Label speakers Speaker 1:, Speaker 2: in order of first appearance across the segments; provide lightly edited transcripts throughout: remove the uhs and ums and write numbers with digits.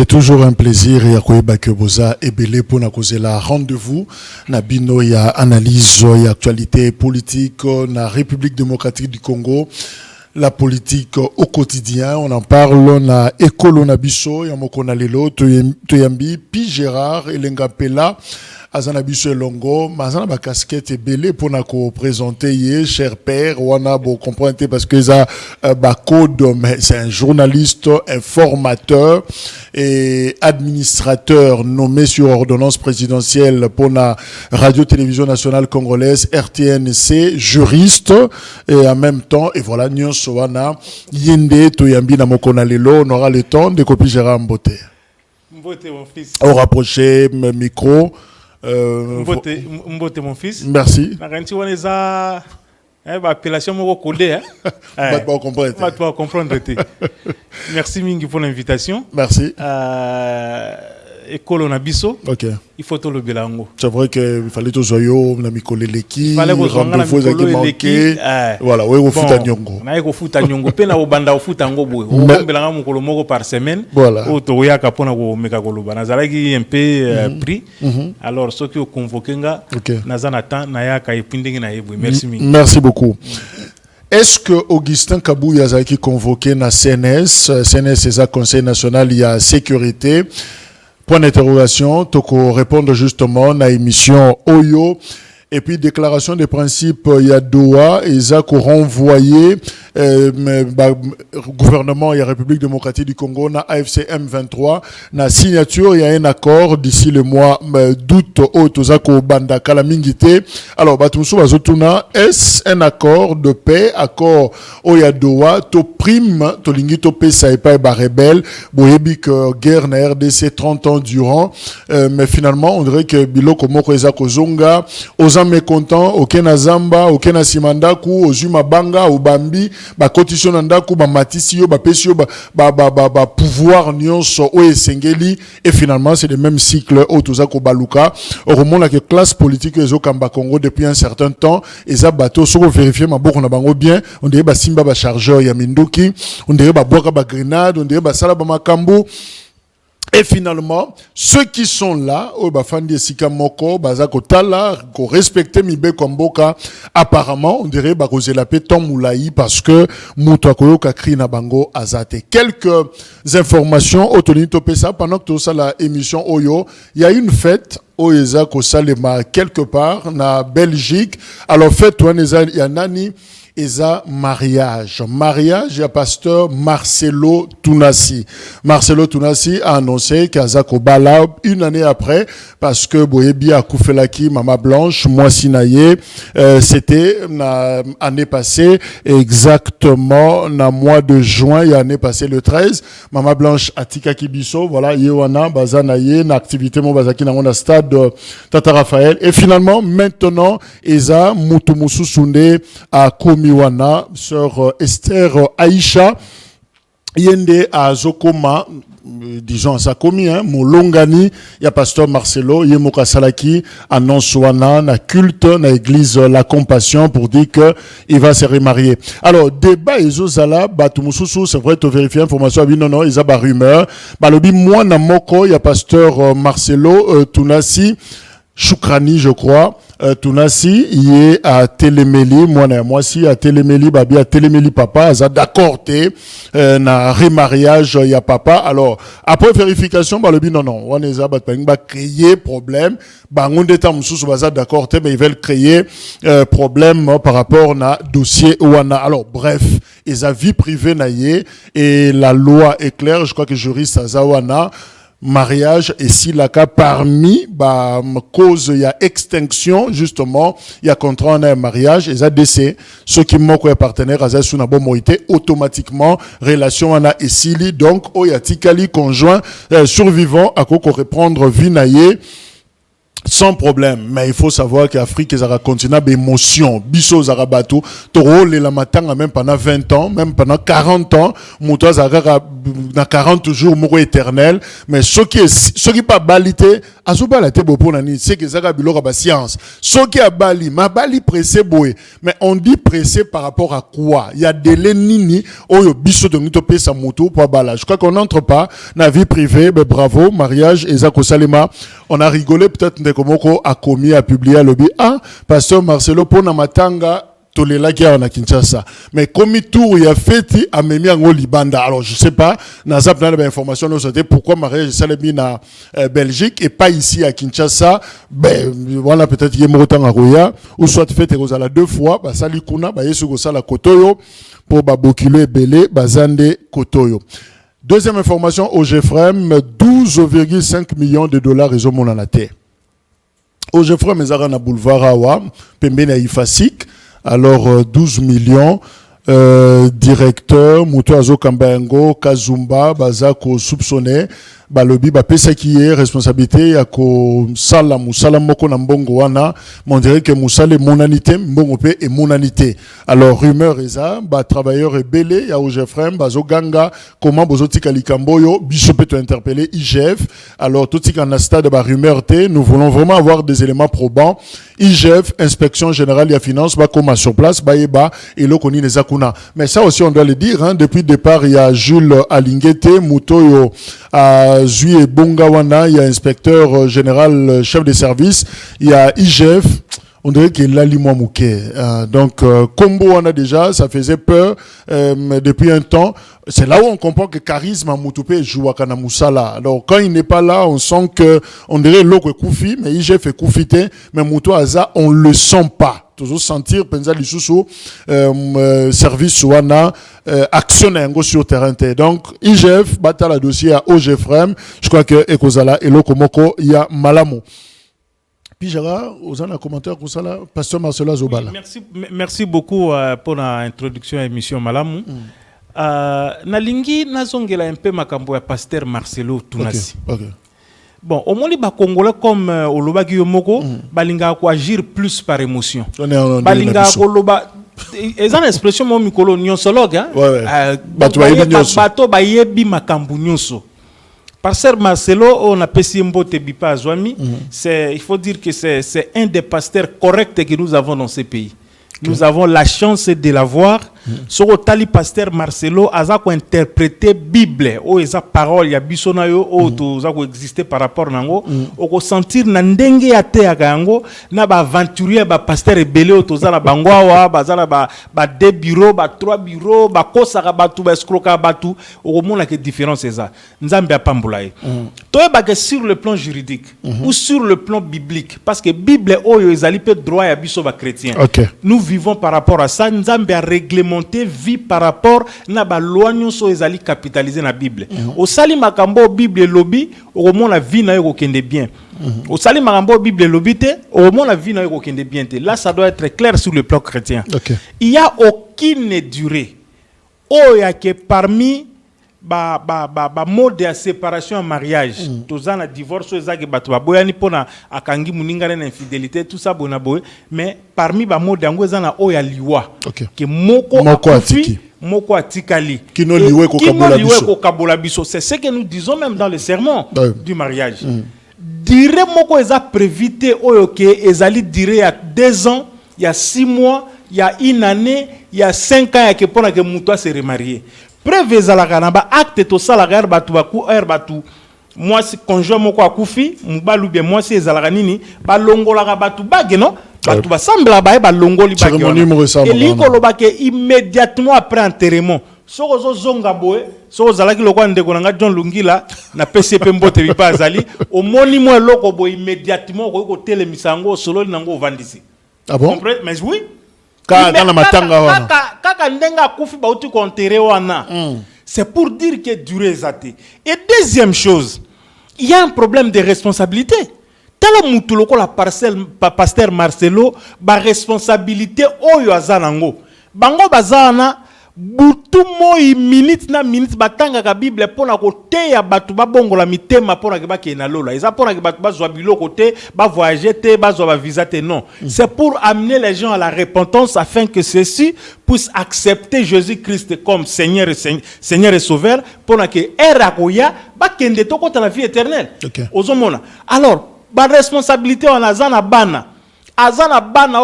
Speaker 1: C'est toujours un plaisir et à Boza et Belé pour nous causer la rendez-vous. Nabino y a analyse y a actualité politique na République démocratique du Congo. La politique au quotidien, on en parle na Ekolo Nabiso, Yamokona Lelo, Toyambi, Pi Gérard et Lengapela. Azana biso longo, mazana ba casquette belé pour na ko présenter hier, cher père, wana bo comprendre parce que ça ba code, mais c'est un journaliste, informateur et administrateur nommé sur ordonnance présidentielle pour la radio-télévision nationale congolaise RTNC, juriste et en même temps et voilà nyonso wana yende toyambi na mokona lelo, on aura le temps de copier Gérard Mbote.
Speaker 2: Mbote mon fils.
Speaker 1: Au rapprocher micro.
Speaker 2: Mbote mon fils.
Speaker 1: Merci.
Speaker 2: Appellation moko codé hein.
Speaker 1: Pas comprendre.
Speaker 2: Pas comprendre. Merci Mingi pour l'invitation.
Speaker 1: Merci.
Speaker 2: Ekolo Nabiso.
Speaker 1: OK.
Speaker 2: Il faut tout le bilango.
Speaker 1: C'est vrai que il fallait tout zoyo na mikole leki.
Speaker 2: Il fallait que
Speaker 1: rendez-vous manqué. Voilà, ouais au foot à Nyongo.
Speaker 2: Na ko foot à Nyongo pe na obanda au foot ngo boy. O bilango mokolo moko par semaine.
Speaker 1: Voilà.
Speaker 2: O to ya kapona ko meka ko loba. Nazalaki un peu pris. Alors ceux qui ont convoqué nga nazana temps na ya ka epindingi na yebwe. Merci Mingi.
Speaker 1: Merci beaucoup. Est-ce que Augustin Kabouya a été convoqué na CNS, c'est ça Conseil national il y a sécurité. Point d'interrogation, Toko répondre justement à l'émission Oyo. Et puis, déclaration des principes, il y a Doha, et ça qu'on renvoyé, gouvernement, il y a République démocratique du Congo, na AFC M23, na signature, il y a un accord d'ici le mois d'août, au Tozako Banda Kalamingite. Alors, Batumsu Bazotuna, est-ce un accord de paix, accord Oya Doha, to prime, to lingito pe saipa et barebel, boyebi que guerre na RDC 30 ans durant, mais finalement, on dirait que Biloko Moko Ezako Zonga, aux mécontent aucun zamba aucun simandaku ozuma banga obambi ba cotition nandaku ba matisio ba pesio ba pouvoir nyonso o esengeli et finalement c'est le même cycle au tozako baluka au remonte la classe politique ezo kamba Congo depuis un certain temps et za bateau soko vérifier maboko na bango bien on dirait ba simba ba chargeur ya minduki on dirait ba boka ba grenade on dirait ba sala ba makambo. Et finalement, ceux qui sont là, Bafandi Sika Moko, Bazako Tala, ko respecter Mibe Komboka, apparemment, on dirait Bakoze la paix Tom Moulaï parce que Moutakoyo Kakri Nabango Azate. Quelques informations, Otonito Pesa, pendant que tout ça, la émission Oyo, il y a une fête, Oeza Kosalema, quelque part, na Belgique. Alors, fête, il y a Nani, Eza mariage. Mariage, il y a pasteur Marcelo Tounassi. Marcelo Tounassi a annoncé qu'Azako Bala, une année après, parce que Boyebi a Koufelaki, Mama Blanche, moi Sinaye, c'était l'année passée, exactement, na mois de juin, il y a l'année passée le 13, Mama Blanche Atika Kibiso, voilà, Yewana, Bazanaye, na activité mon Bazaki na mon stade Tata Raphaël. Et finalement, maintenant, Eza Moutumusu Sunde a Miwana, sœur Esther Aïcha, Yende à Zokoma, disons à Sakomi, Molongani, il y a pasteur Marcelo, Yemoka Salaki, annonce Wana, na culte, na église La Compassion pour dire que il va se remarier. Alors, débat Ezozala, Batumususu, c'est vrai, tu vérifies l'information, non, ils ont ba rumeur. Balobi, moi, na moko, il y a pasteur Marcelo, Tounassi, Choukrani, je crois. Tounassi, il est à Téléméli, moi si à Téléméli, babi à Téléméli papa, ça d'accord na remariage il y a papa. Alors après vérification, bah le non, on est va créer problème, on est mususu baza d'accord mais ils veulent créer problème par rapport na dossier wana. Alors bref, ils a vie privée naie et la loi est claire, je crois que juriste Azawana. Mariage et si la cas parmi cause il y a extinction justement il y a contrat en un mariage et ça décès ceux qui manquent un partenaire à sous na bomorité automatiquement relation en a et sili donc o ya tikali conjoint survivant à quoi reprendre vie naie sans problème, mais il faut savoir qu'Afrique est un continent d'émotion. Biso Zarabato, Toro, les Lamatanga, même pendant 20 ans, même pendant 40 ans, Moutoua Zagara, dans 40 jours, mouro éternel, mais ce qui pas balité, Azuba la tebo pour nani, c'est que Zaga Bilora ba science. Ce qui a bali, ma bali pressé boé, mais on dit pressé par rapport à quoi? Il y a des nini, oyo biso de nitope sa moto pour bala. Je crois qu'on n'entre pas dans la vie privée, mais bravo, mariage, Ezako Salema. On a rigolé peut-être Ndekomoko a commis, a publié à lobby. Ah, pasteur Marcelo Pona Matanga, Tolela qui a Kinshasa. Mais comme tour, il a fait, a mis en Libanda. Alors, je sais pas, n'a pas plein d'informations, nous savons pourquoi mariage Salemi na Belgique et pas ici à Kinshasa. Ben, voilà, peut-être qu'il y a Morotan à Roya, ou soit fait Rosala 2 fois, bah, Sali Kuna, bah, Yesu Gosala Kotoyo, pour Babokilo et Belé, Bazande Kotoyo. Deuxième information, au GFRM, 12,5 millions de dollars réseau monanate. Au GFRM, ils ont un boulevard Awa, Pembena Ifasik, alors 12 millions, directeur, Moutoazo Kambayango, Kazumba, Bazako soupçonné, balobi ba pesa qui est responsabilité ya ko sala musala moko na mbongo wana, on dirait que musale monanité mbongo pe et monanité. Alors rumeur eza ba travailleur rebelle ya OGFRM bazo ganga comment bozo tika likamboyo biso peut interpeller IGF. Alors tout tika na stade ba rumeur té, nous voulons vraiment avoir des éléments probants. IGF, inspection générale ya finance ba koma sur place ba yeba et lo koni les akuna. Mais ça aussi on doit le dire hein, depuis le départ il y a Jules Alingete Mutoyo à Zui Bongawana, il y a inspecteur général, chef de service, il y a IGF, on dirait qu'il a l'imam mouké. Donc, combo on a déjà, ça faisait peur depuis un temps. C'est là où on comprend que charisme à Moutoupé joue à Kanamoussala. Alors, quand il n'est pas là, on sent que, on dirait l'eau est Koufi, mais IGF est Koufité, mais Moutou Aza, on le sent pas. Toujours sentir penza lisusu service wana action ngo sur terrain. Donc IGF batala dossier à OGFRM, je crois que ekozala eloko moko ya malamu. Puis jara ozana commentaire pour ça là pasteur Marcelo Zobala.
Speaker 2: Merci beaucoup pour l'introduction à l'émission malamu. Nalingi nazongela un peu makambo ya pasteur Marcelo Tunasi.
Speaker 1: Okay.
Speaker 2: Bon, au moins les Congolais comme Oloba Guillaume balinga ko agir plus par émotion. Balinga ko loba ils ont l'expression mon mikolo nyonsologue hein. Bato ba yebi makambu nyonso. Pasteur Marcelo on a pesi mbote bipa azwami, c'est il faut dire que c'est un des pasteurs corrects que nous avons dans ce pays. Nous avons la chance de l'avoir. Sur le tali pasteur Marcelo, a interprété Bible, ou esa parole, il y a bisonayo, ou tout ça existé par rapport nango, ou sentir nandenge ate agango, na ba aventurier ba pasteur rebelle, ou tout ça na bangwawa, bazala ba 2 bureaux, ba 3 bureaux, ba kosa batu, ba escroca batu, au monde la différence c'est ça. Nzambe a pambulaye. Toi ba sur le plan juridique ou sur le plan biblique, parce que Bible oyo ezali pe droit ya biso ba chrétien. Nous vivons par rapport à ça. Nzambe a réglementé vie par rapport na ba loi nyonso ezali capitalisé na Bible. Au sali makambo Bible lobby, au moins la vie na yo kende bien. Au sali makambo Bible lobby te, au moins la vie na yo kende bien te. Là ça doit être clair sur le plan chrétien. Il y a aucune durée. Oh ya que parmi ba mode de séparation en mariage tozana divorce ezaki bato baboyani pona akangi muningana na infidélité tout ça bonaboy mais parmi ba mode yango ezana o ya liwa que moko atikali
Speaker 1: kino liwe ko
Speaker 2: kabola biso c'est ce que nous disons même dans le sermon du mariage dire moko eza prévité oyo ke ezali dire il y a 2 ans il y a 6 mois il y a 1 année il y a 5 ans ya ke pona ke muto se remarier. Preuve ezalaka na ba acte to sala gar batu baku batu moi si conjoint moko akufi mbalu bien moi si ezalaka nini ba longolaka batu bage non batu ba sambla ba longoli bage et likolo ba ke immédiatement après enterrement soko zo zonga boye soko zalaki lokwa ndeko nga John Lungila na PCP mbote bipa azali au moni mo loko boye immédiatement ko telemisa ngo solo nango vandisi.
Speaker 1: Ah bon?
Speaker 2: Comprenez? Mais oui. C'est pour dire que durée zate. Et deuxième chose, il y a un problème de responsabilité. Tala mutuloko la parcelle pasteur Marcelo ba responsabilité oyo azanango. Bango bazana butu moi minute na minute batanga ka Bible pona kote ya batu ba bongola mitema pona ke ba ke na lola eza pona ke batu ba zwa bilo côté ba voyager te ba zwa ba visa te non c'est pour amener les gens à la repentance afin que ceux-ci puissent accepter Jésus-Christ comme Seigneur et Sauveur pona ke era koya ba kende to kota la vie éternelle ozomona alors ba responsabilité on azana bana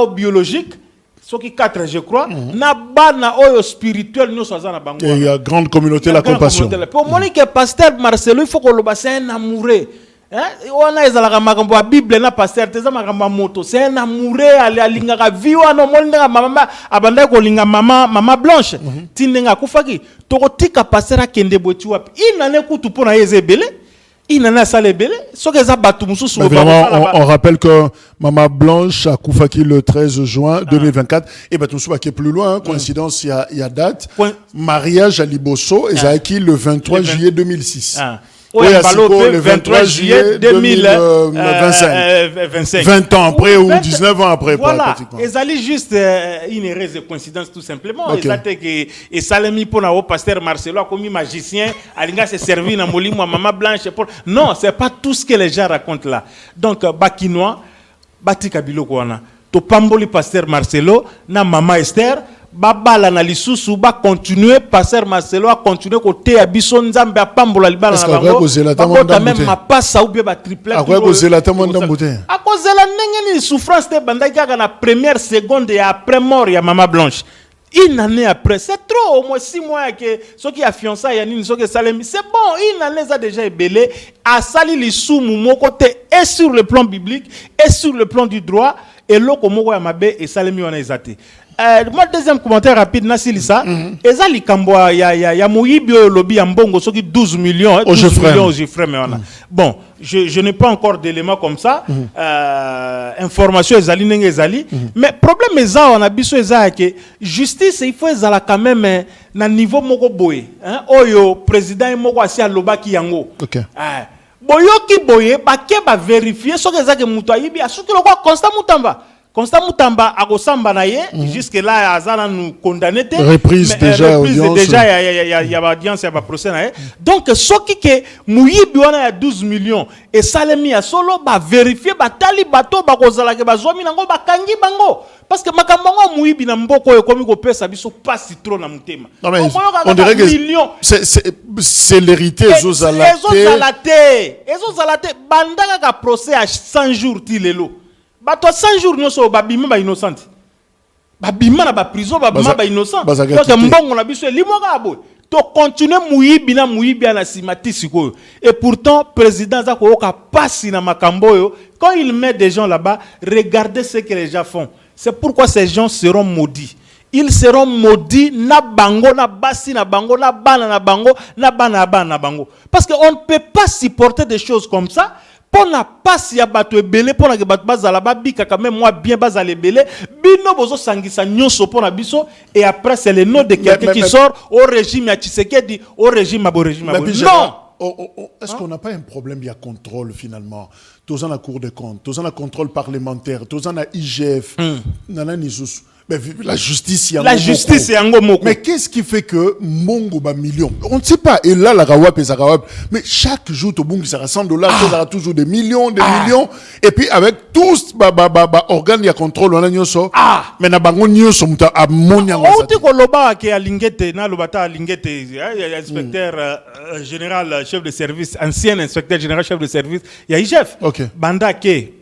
Speaker 2: au biologique ce qui 4 je crois na bana oyo spirituel nous azana bango
Speaker 1: il y a grande communauté la compassion
Speaker 2: pour moi que pasteur Marcelo il faut que le bassin un amoureux on a ezala makambo ya Bible na pasteur teza makambo moto c'est un amoureux alinga ka viwa no molinga mama abanda ko linga mama blanche tindenga kufaki tokotika pasteur akende boti wapi inane kutu pona yezebele
Speaker 1: Vraiment, on rappelle que Maman Blanche a Koufaki le 13 juin 2024. Et bien, tout ça qui est plus loin, coïncidence, il y a date. Mariage à Liboso, et Zaki le 23 juillet 2006. Oui, le 23 juillet 2025. 20 ans après ou 19 ans après.
Speaker 2: Voilà, ils allaient juste une heureuse coïncidence tout simplement. Ils étaient que et Salemi pour le pasteur Marcelo comme magicien, Alinga s'est servi dans Molimo à Maman Blanche. Non, c'est pas tout ce que les gens racontent là. Donc Bakinois, Batika Bilokwana, to Pamboli pasteur Marcelo, na Maman Esther. Babala na lisusu ba continuer pasteur Marcelo a continuer côté abiso nzambe a pambola libala na bango ba même ma passa ou bien ba triplet
Speaker 1: a quoi cause la tamanda mbote
Speaker 2: a cause la ndenge souffrance te bandaki na première seconde et après mort ya Maman Blanche une année après c'est trop au moins 6 mois que ceux qui a fiancé ya nini ceux qui salemi c'est bon une année ça déjà ébélé a sali lisumu mon côté et sur le plan biblique et sur le plan du droit et loko moko ya mabe et salemi wana ezate. Moi deuxième commentaire rapide Nasilisa ezali kamboa ya moyibi lobby ya mbongo soki 12 millions 12 millions Geoffrey Mewana. Bon, je n'ai pas encore d'éléments comme ça. Information ezali nenge ezali mais problème eza on a biso eza que justice il faut ezala quand même na niveau moko boye hein oyo président moko asi alobaki yango.
Speaker 1: OK.
Speaker 2: Boyoki boye ba ke ba vérifier soki eza ke muto ayibi asuki lokwa Constant Mutamba akosamba na ye jusque là azana nous condamner
Speaker 1: reprise déjà audience
Speaker 2: déjà il y a audience il y a procès na ye donc soki ke muyibi wana ya 12 millions et salemi ya solo ba vérifier ba tali bato ba kozala ke bazwami nango ba kangi bango parce que makambo ngo muyibi na mboko yo komi ko pesa biso pas trop na mutema
Speaker 1: on dirait que c'est l'hérité
Speaker 2: ezozalate bandaka ka procès à 100 jours tilelo bato 100 jours nyoso babima ba innocent babima na ba prison babima ba innocent donc mbongo na biso limoka abo to continuer muyibi na simatisi ko et pourtant président za ko ka pasi na makambo yo quand il met des gens là-bas regardez ce que les gens font c'est pourquoi ces gens seront maudits. Ils seront maudits na bango na basi na bango na bana na bango na bana na bango parce que on ne peut pas supporter des choses comme ça. Pour na passe ya bato ebele pour na ke bato bazala babika quand même moi bien bazala ebele bino bozo sangisa nyonso pour na biso et après c'est le nom de quelqu'un qui sort au régime ya Tshisekedi au régime abo régime abo non.
Speaker 1: Est-ce qu'on n'a pas un problème de contrôle finalement? Tous en la Cour des comptes, tous en la contrôle parlementaire, tous en la IGF, nana nisus. Mais la justice,
Speaker 2: c'est un mot.
Speaker 1: Mais qu'est-ce qui fait que Mongo ba million? On ne sait pas. Et là, la Rawap et Zarawap. Mais chaque jour, au Bungi, ça $100, ça aura toujours des millions, millions. Et puis, avec tous, organes, il y a contrôle, on a nyoso. Mais na bango nyoso, muta, a monya.
Speaker 2: On dit que l'oba qui a lingete, na l'obata lingete, inspecteur général, chef de service, ancien inspecteur général, chef de service, il y a IGF. Banda ke.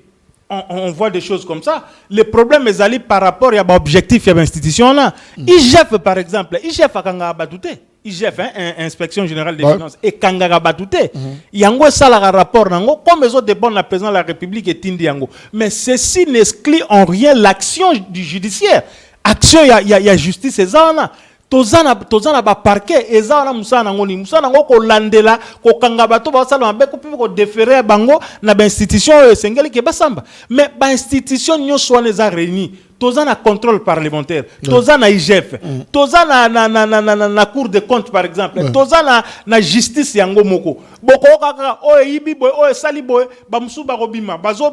Speaker 2: On voit des choses comme ça. Le problème est allé par rapport à l'objectif de l'institution là. IGF par exemple, IGF a kanga batute. IGF inspection générale des finances et kanga batute. Yango sala rapport nango comme les autres dépendent de la présidence de la République et tindi yango. Mais ceci n'exclut en rien l'action du judiciaire. Action il y a justice et ça là. Tozana ba parquet eza na musana ngo ko landela ko kanga bato ba sala mabe ko pivo ko déférer bango na ba institution sengeli ke basamba mais ba institution nyo soane za réuni toza na contrôle parlementaire, toza na IGF, toza na cour de compte par exemple, toza na justice yango moko. Boko kaka o yibi boy o sali boy ba musu ba robima bazo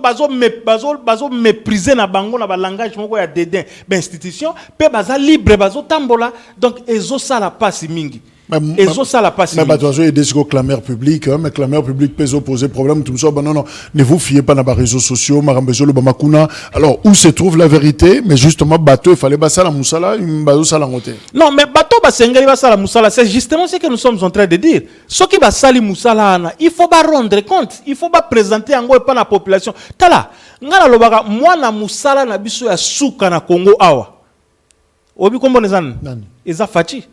Speaker 2: mépriser na bango na ba langage moko ya dédain ba institution pe baza libre bazo tambola donc ezo sala passe mingi.
Speaker 1: Mais tu as aidé sur clameur public, mais clameur public peut poser problème. Tout ça, non, ne vous fiez pas dans les réseaux sociaux, le Bamakuna. Alors, où se trouve la vérité? Mais justement, bateau, il fallait basser la moussala, bateau salangote.
Speaker 2: Non, mais bateau, la moussala, c'est justement ce que nous sommes en train de dire. Ce qui va salir moussala, il faut pas rendre compte, il faut pas présenter en gros pas la population. Tala, ngala lobaka, moi na moussala na biso ya souka na Congo awa. Obi kombo nezan? Eza Fachi.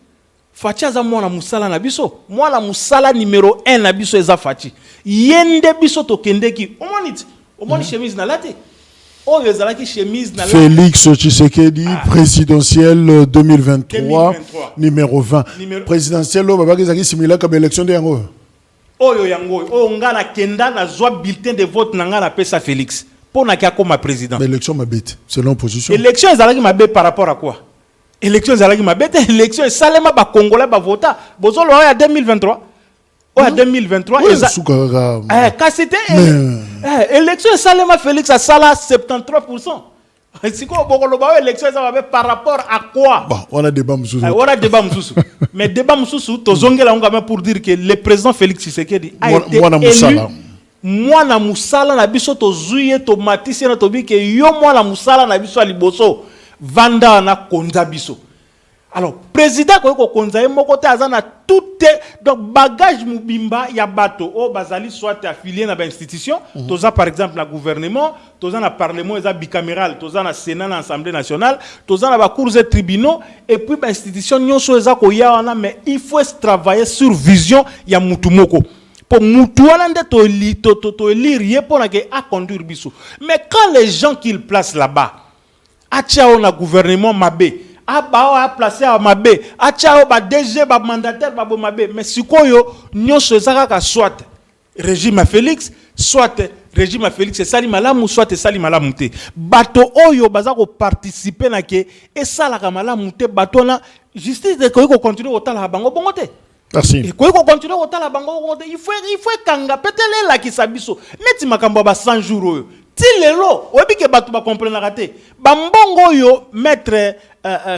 Speaker 2: Fachi aza mwana musala na biso. Mwana musala numéro 1 na biso eza Fachi. Yende biso to kendeki. Omoni chemise na late. Oyo ezalaki chemise na late.
Speaker 1: Félix Tshisekedi, présidentiel 2023, numéro 20. Présidentiel lo babaki ezaki similaire comme élection de yango.
Speaker 2: Oyo yango. Oyo ngana kenda na zwa bulletin de vote na ngana pesa Félix. Pona kia koma président.
Speaker 1: Mais élection mabete, selon position.
Speaker 2: Élection ezalaki mabe par rapport à quoi? Élection ezalaki mabete, élection esalema ba congolais ba vota. Bozolo ya 2023. Oya 2023 quand c'était élection esalema Félix a sala 73%. Siko bokolo ba élection ezaba par rapport à quoi?
Speaker 1: Bon, on a débat mususu.
Speaker 2: Mais débat mususu tozongela ngama pour dire que le président Félix Tshisekedi a été élu. Mwana musala na biso tozuye to matisi na tobi ke yo mwana musala na biso aliboso. Vanda na konza biso. Alors président ko konza e moko te azana tout donc bagage mubimba ya bato o bazali soit affilié na ba institution, toza par exemple na gouvernement, toza na parlement eza bicaméral, toza na sénat na assemblée nationale, toza na ba cours et tribunaux et puis ba institution nyonso eza ko ya wana mais il faut travailler sur vision ya mutu moko. Pour mutu wana nde to élire ye pour na ke a conduire biso. Mais quand les gens qu'ils placent là-bas Achao na gouvernement mabé, a placé à mabé, achao ba DG ba mandataire ba mabé, mais sikoyo nyonso ezaka soit régime Félix, soit régime Félix sali malamu soit sali malamu te. Bato oyo bazako participer na ke et sala ka malamu te bato na justice de ko continuer otala bango bongo te.
Speaker 1: Merci.
Speaker 2: Et ko continuer otala bango bongo te. Il faut kanga petele la ki sabiso. Neti makambo ba 100 jours oyo. Si lelo, obi ke batu ba comprendre raté. Ba mbongo yo maître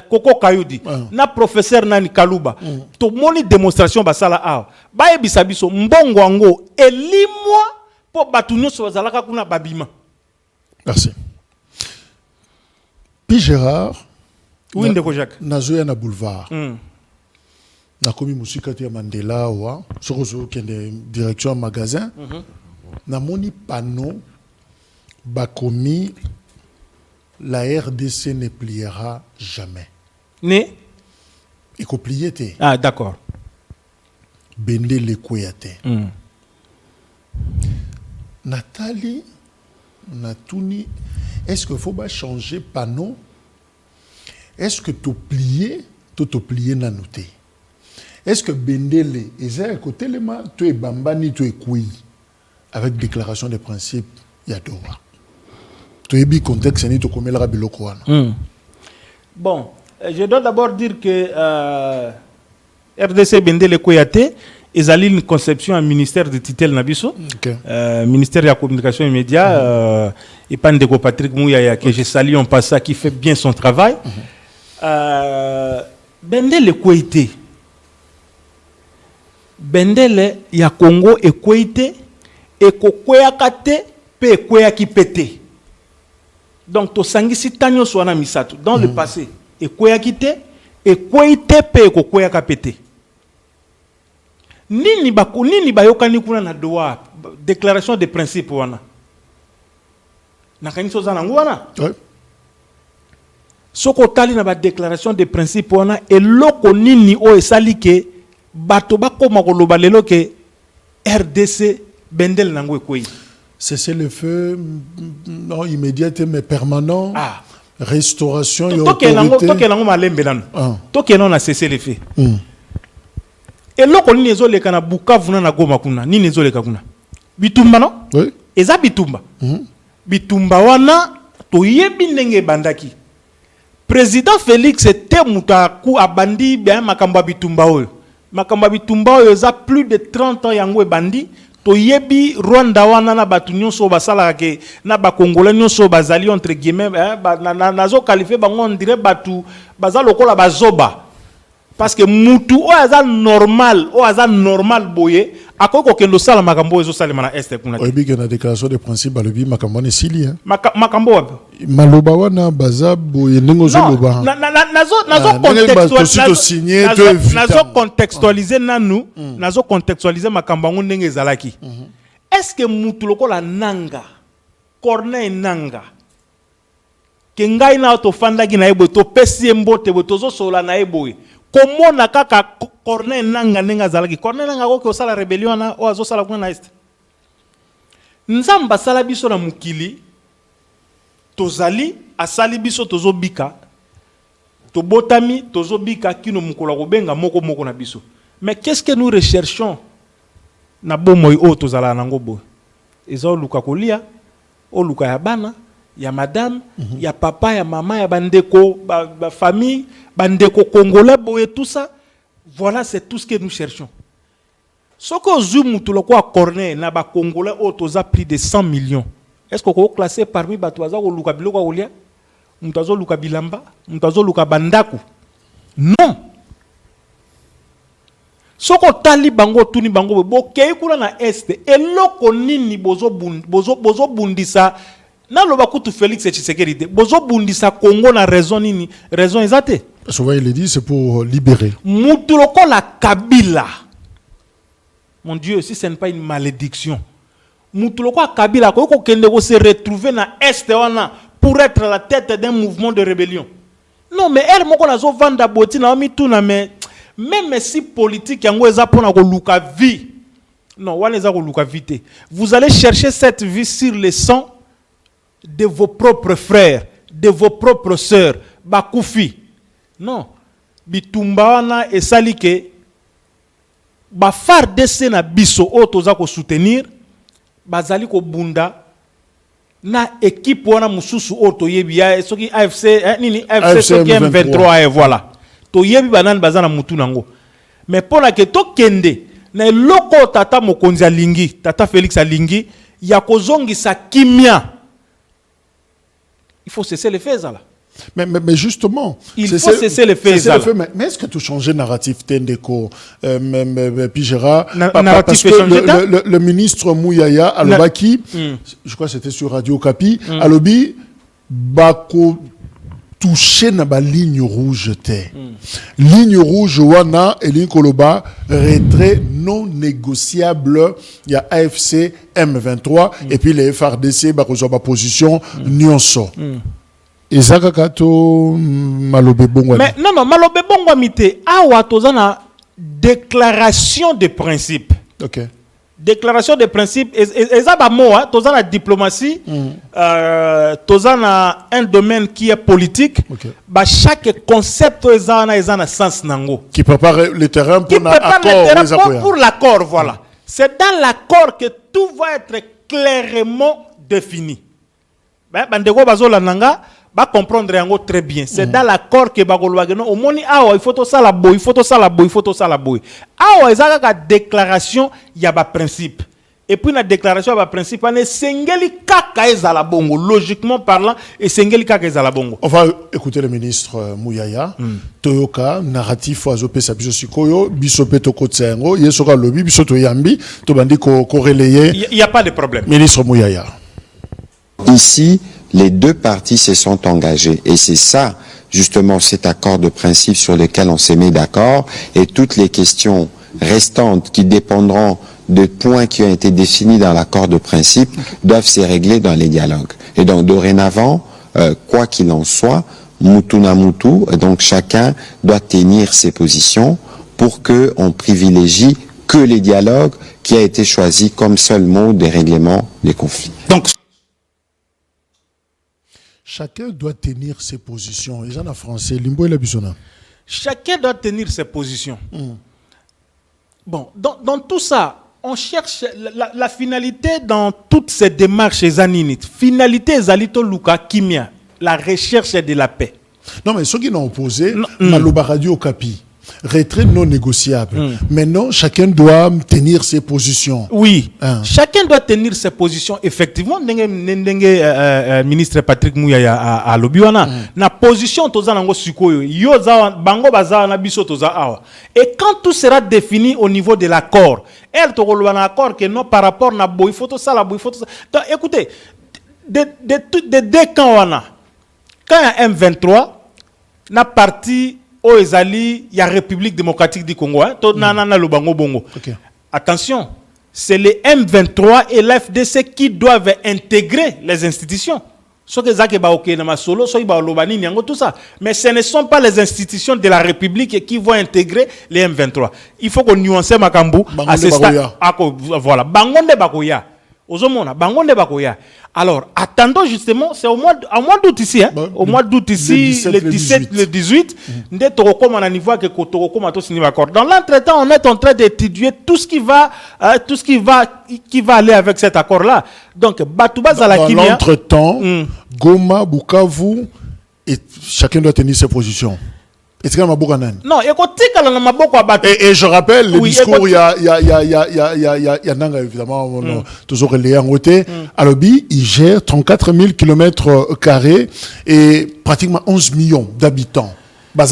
Speaker 2: Koko Kayudi na professeur Nani Kaluba. To moni démonstration ba sala a. Ba yebisa biso mbongo ango elimwa po batu nyonso bazalaka kuna babima.
Speaker 1: Merci. Puis Gérard,
Speaker 2: oui ndeko Jacques.
Speaker 1: Nazoya na boulevard. Na komi musika te Mandela wa, soko kende direction magasin. Na moni panneau Bakomi, la RDC ne pliera jamais.
Speaker 2: Ne?
Speaker 1: Il faut plier.
Speaker 2: Ah, d'accord.
Speaker 1: Bende le Koyate. Nathalie, Natouni, est-ce qu'il faut changer panneau? Est-ce que tu plies, tu plies na noté? Est-ce que Bendele, et à côté les mains, tu es bambani, tu es koui, avec déclaration de principe, il y a droit.
Speaker 2: Bon, je dois d'abord dire que RDC Bendele Koyate ils ont une conception un ministère de tutelle Nabiso, ministère de la communication et médias, et Pandeko Patrick Mouyaya que je salue en passant qui fait bien son travail. Bendele Koyate, Bendele ya Congo et Koyate et Kokoyakate pe Koyaki pété. Donc, to sangisi tanyo swana misatu. Dans le passé, et quoi quitté, et quoi ite pe ko quoi kapete. Nini ba yokani kuna na doa déclaration de principe wana. Nakani soza nangu wana.
Speaker 1: Oui.
Speaker 2: Soko tali na ba déclaration de principe wana et loko nini o esali ke bato bakoma ko loba lelo ke RDC bendel nangu ekoi.
Speaker 1: Cesser le feu, non immédiat mais permanent. Restauration et
Speaker 2: autorité. Toke non a cessé le feu. Et là qu'on y est les kana Bukavu na Goma kuna ni nezo le kuna. Bitumba non?
Speaker 1: Oui.
Speaker 2: Eza bitumba. Bitumba wana to yebi ndenge bandaki. président Félix était mutaku abandi bien makamba bitumba oyo. Makamba bitumba oyo za plus de 30 ans yango bandi. To yebi Rwanda wana na batu nyonso basala ke na ba congolais nyonso bazali entre guillemets nazo qualifier bango on dirait batu bazalo lokola bazoba parce que mutu o aza normal boye akoko kendo sala makambo ezo sala na este kuna
Speaker 1: oyebi ke na déclaration de principe balobi makambo ne sili hein
Speaker 2: makambo wapi
Speaker 1: maloba wana baza boye ndenge ozoloba
Speaker 2: nazo contextualiser nanu nazo contextualiser makambo ngo ndenge ezalaki est-ce que mutu lokola Nanga Corneille Nanga ke ngai na to fandaki na ebo to pesi mbote bo tozo sola na ebo comment na kaka Corneille Nanga ndenge azalaki Corneille Nanga ko osala rébellion na o azo sala kuna na est nzamba sala biso na mukili tozali asali biso tozobika tobotami tozobika kino mukola kobenga moko na biso mais qu'est-ce que nous recherchons na bomoy o tozala nango bo ezo luka kolia o luka ya bana ya madame ya papa ya mama ya bandeko ba famille bandeko congolais boye tout ça voilà c'est tout ce que nous cherchons soko zumu tuloko a Corneille na ba congolais o toza plus de 100 millions. Est-ce qu'on peut classer parmi Batouaza ou Luka Biloko Olia Mutazo Luka Bilamba Mutazo Luka Bandaku? Non. Soko tali bango tuni bango bo kei kula na este eloko nini bozo bundisa na loba kutu Félix Tshisekedi bozo bundisa Congo na raison nini raison exacte.
Speaker 1: Souvent il dit c'est pour libérer.
Speaker 2: Mutuloko la Kabila. Mon Dieu, si ce n'est pas une malédiction. Mutuloko Kabila ko kende ko se retrouver na est wana pour être à la tête d'un mouvement de rébellion. Non mais elle moko nazo vanda boti na mi tuna mais même si politique yango eza pona ko luka vie. Non, wana eza ko luka vite. Vous allez chercher cette vie sur le sang de vos propres frères, de vos propres sœurs, bakufi. Non. Bitumba wana esalike ba FARDC na biso o toza ko soutenir bazali ko bunda na équipe wana mususu o to yebi ya soki AFC nini AFC soki M23 et voilà to yebi banane bazana mutu nango mais pona ke to kende na loko tata mokonzi alingi tata Félix alingi ya kozongisa kimia il faut cesser les faits là.
Speaker 1: Mais justement,
Speaker 2: il faut cesser les faits.
Speaker 1: Mais est-ce que tu changes le narratif Tendeko Pigera
Speaker 2: parce
Speaker 1: que le ministre Mouyaya Alobaki, je crois que c'était sur Radio Kapi, Alobi Bako touché na ba ligne rouge té. Ligne rouge wana et ligne koloba retrait non négociable. Il y a AFC M23 et puis les FARDC ba ko position nyonso. Ezaka kato malobe bongo.
Speaker 2: Mais non malobe bongo mité awa tozana déclaration de principe.
Speaker 1: OK.
Speaker 2: Déclaration de principe ezaba moa tozana diplomatie tozana un domaine qui est politique.
Speaker 1: Okay.
Speaker 2: Ba chaque concept ezana sens nango
Speaker 1: Qui prépare le terrain
Speaker 2: pour l'accord voilà. C'est dans l'accord que tout va être clairement défini. Ben bandeko bazola nanga ba comprendre yango très bien. C'est dans l'accord que bagolwageno au moni awa il faut to sala boy, il faut to sala boy. Awa ezaka déclaration ya ba principe. Et puis la déclaration ya ba principe ane sengeli kaka ezala bongo logiquement parlant et sengeli kaka ezala bongo.
Speaker 1: On va écouter le ministre Mouyaya. Toyoka narratif azope sa biso sikoyo biso peto kotsengo yesoka lobi biso to yambi to bandi ko relayer.
Speaker 2: Il y a pas de problème.
Speaker 1: Ministre Mouyaya.
Speaker 3: Ici, les deux parties se sont engagées et c'est ça, justement, cet accord de principe sur lequel on s'est mis d'accord et toutes les questions restantes qui dépendront de points qui ont été définis dans l'accord de principe doivent se régler dans les dialogues. Et donc, dorénavant, quoi qu'il en soit, mutu na mutu, donc chacun doit tenir ses positions pour que on privilégie que les dialogues qui a été choisi comme seul mot de règlement des conflits.
Speaker 2: Donc,
Speaker 1: chacun doit tenir ses positions. Ils en ont français. Limbo et la bisona.
Speaker 2: Chacun doit tenir ses positions. Bon, dans tout ça, on cherche la finalité dans toutes ces démarches aninites. Finalité Zalito Luka Kimia, la recherche de la paix.
Speaker 1: Non, mais ceux qui n'ont opposé, Maloba Radio Okapi. Retrait non négociable. Maintenant, chacun doit tenir ses positions.
Speaker 2: Oui, chacun doit tenir ses positions. Effectivement, ministre Patrick Mouyaya à Lobiwana, na position toza nango sikoyo, yo za bango baza na biso toza awa. Et quand tout sera défini au niveau de l'accord, elle to un accord que non par rapport na boy photo ça la boy photo ça. Donc écoutez, de deux camps wana. Quand il y a M23, na parti au Ezali, il y a République démocratique du Congo. Okay. Attention, c'est les M23 et l'FDC qui doivent intégrer les institutions. Mais ce ne sont pas les institutions de la République qui vont intégrer les M23. Il faut qu'on nuance Makambu à ce stade. Voilà. Bangonde Bakoya. Alors, attendons justement, c'est au mois d'août ici, hein? Au mois d'août ici, le 17, le 18, dans l'entretemps, on est en train d'étudier tout ce qui va aller avec cet accord-là. Donc, Batouba Zalakimia.
Speaker 1: Dans l'entretemps, Goma, Bukavu, et chacun doit tenir ses positions.
Speaker 2: Non,
Speaker 1: et je rappelle, le discours, il y a Nanga, évidemment, toujours relayé en côté. Alobi, il gère 34 000 km² et pratiquement 11 millions d'habitants. Bon,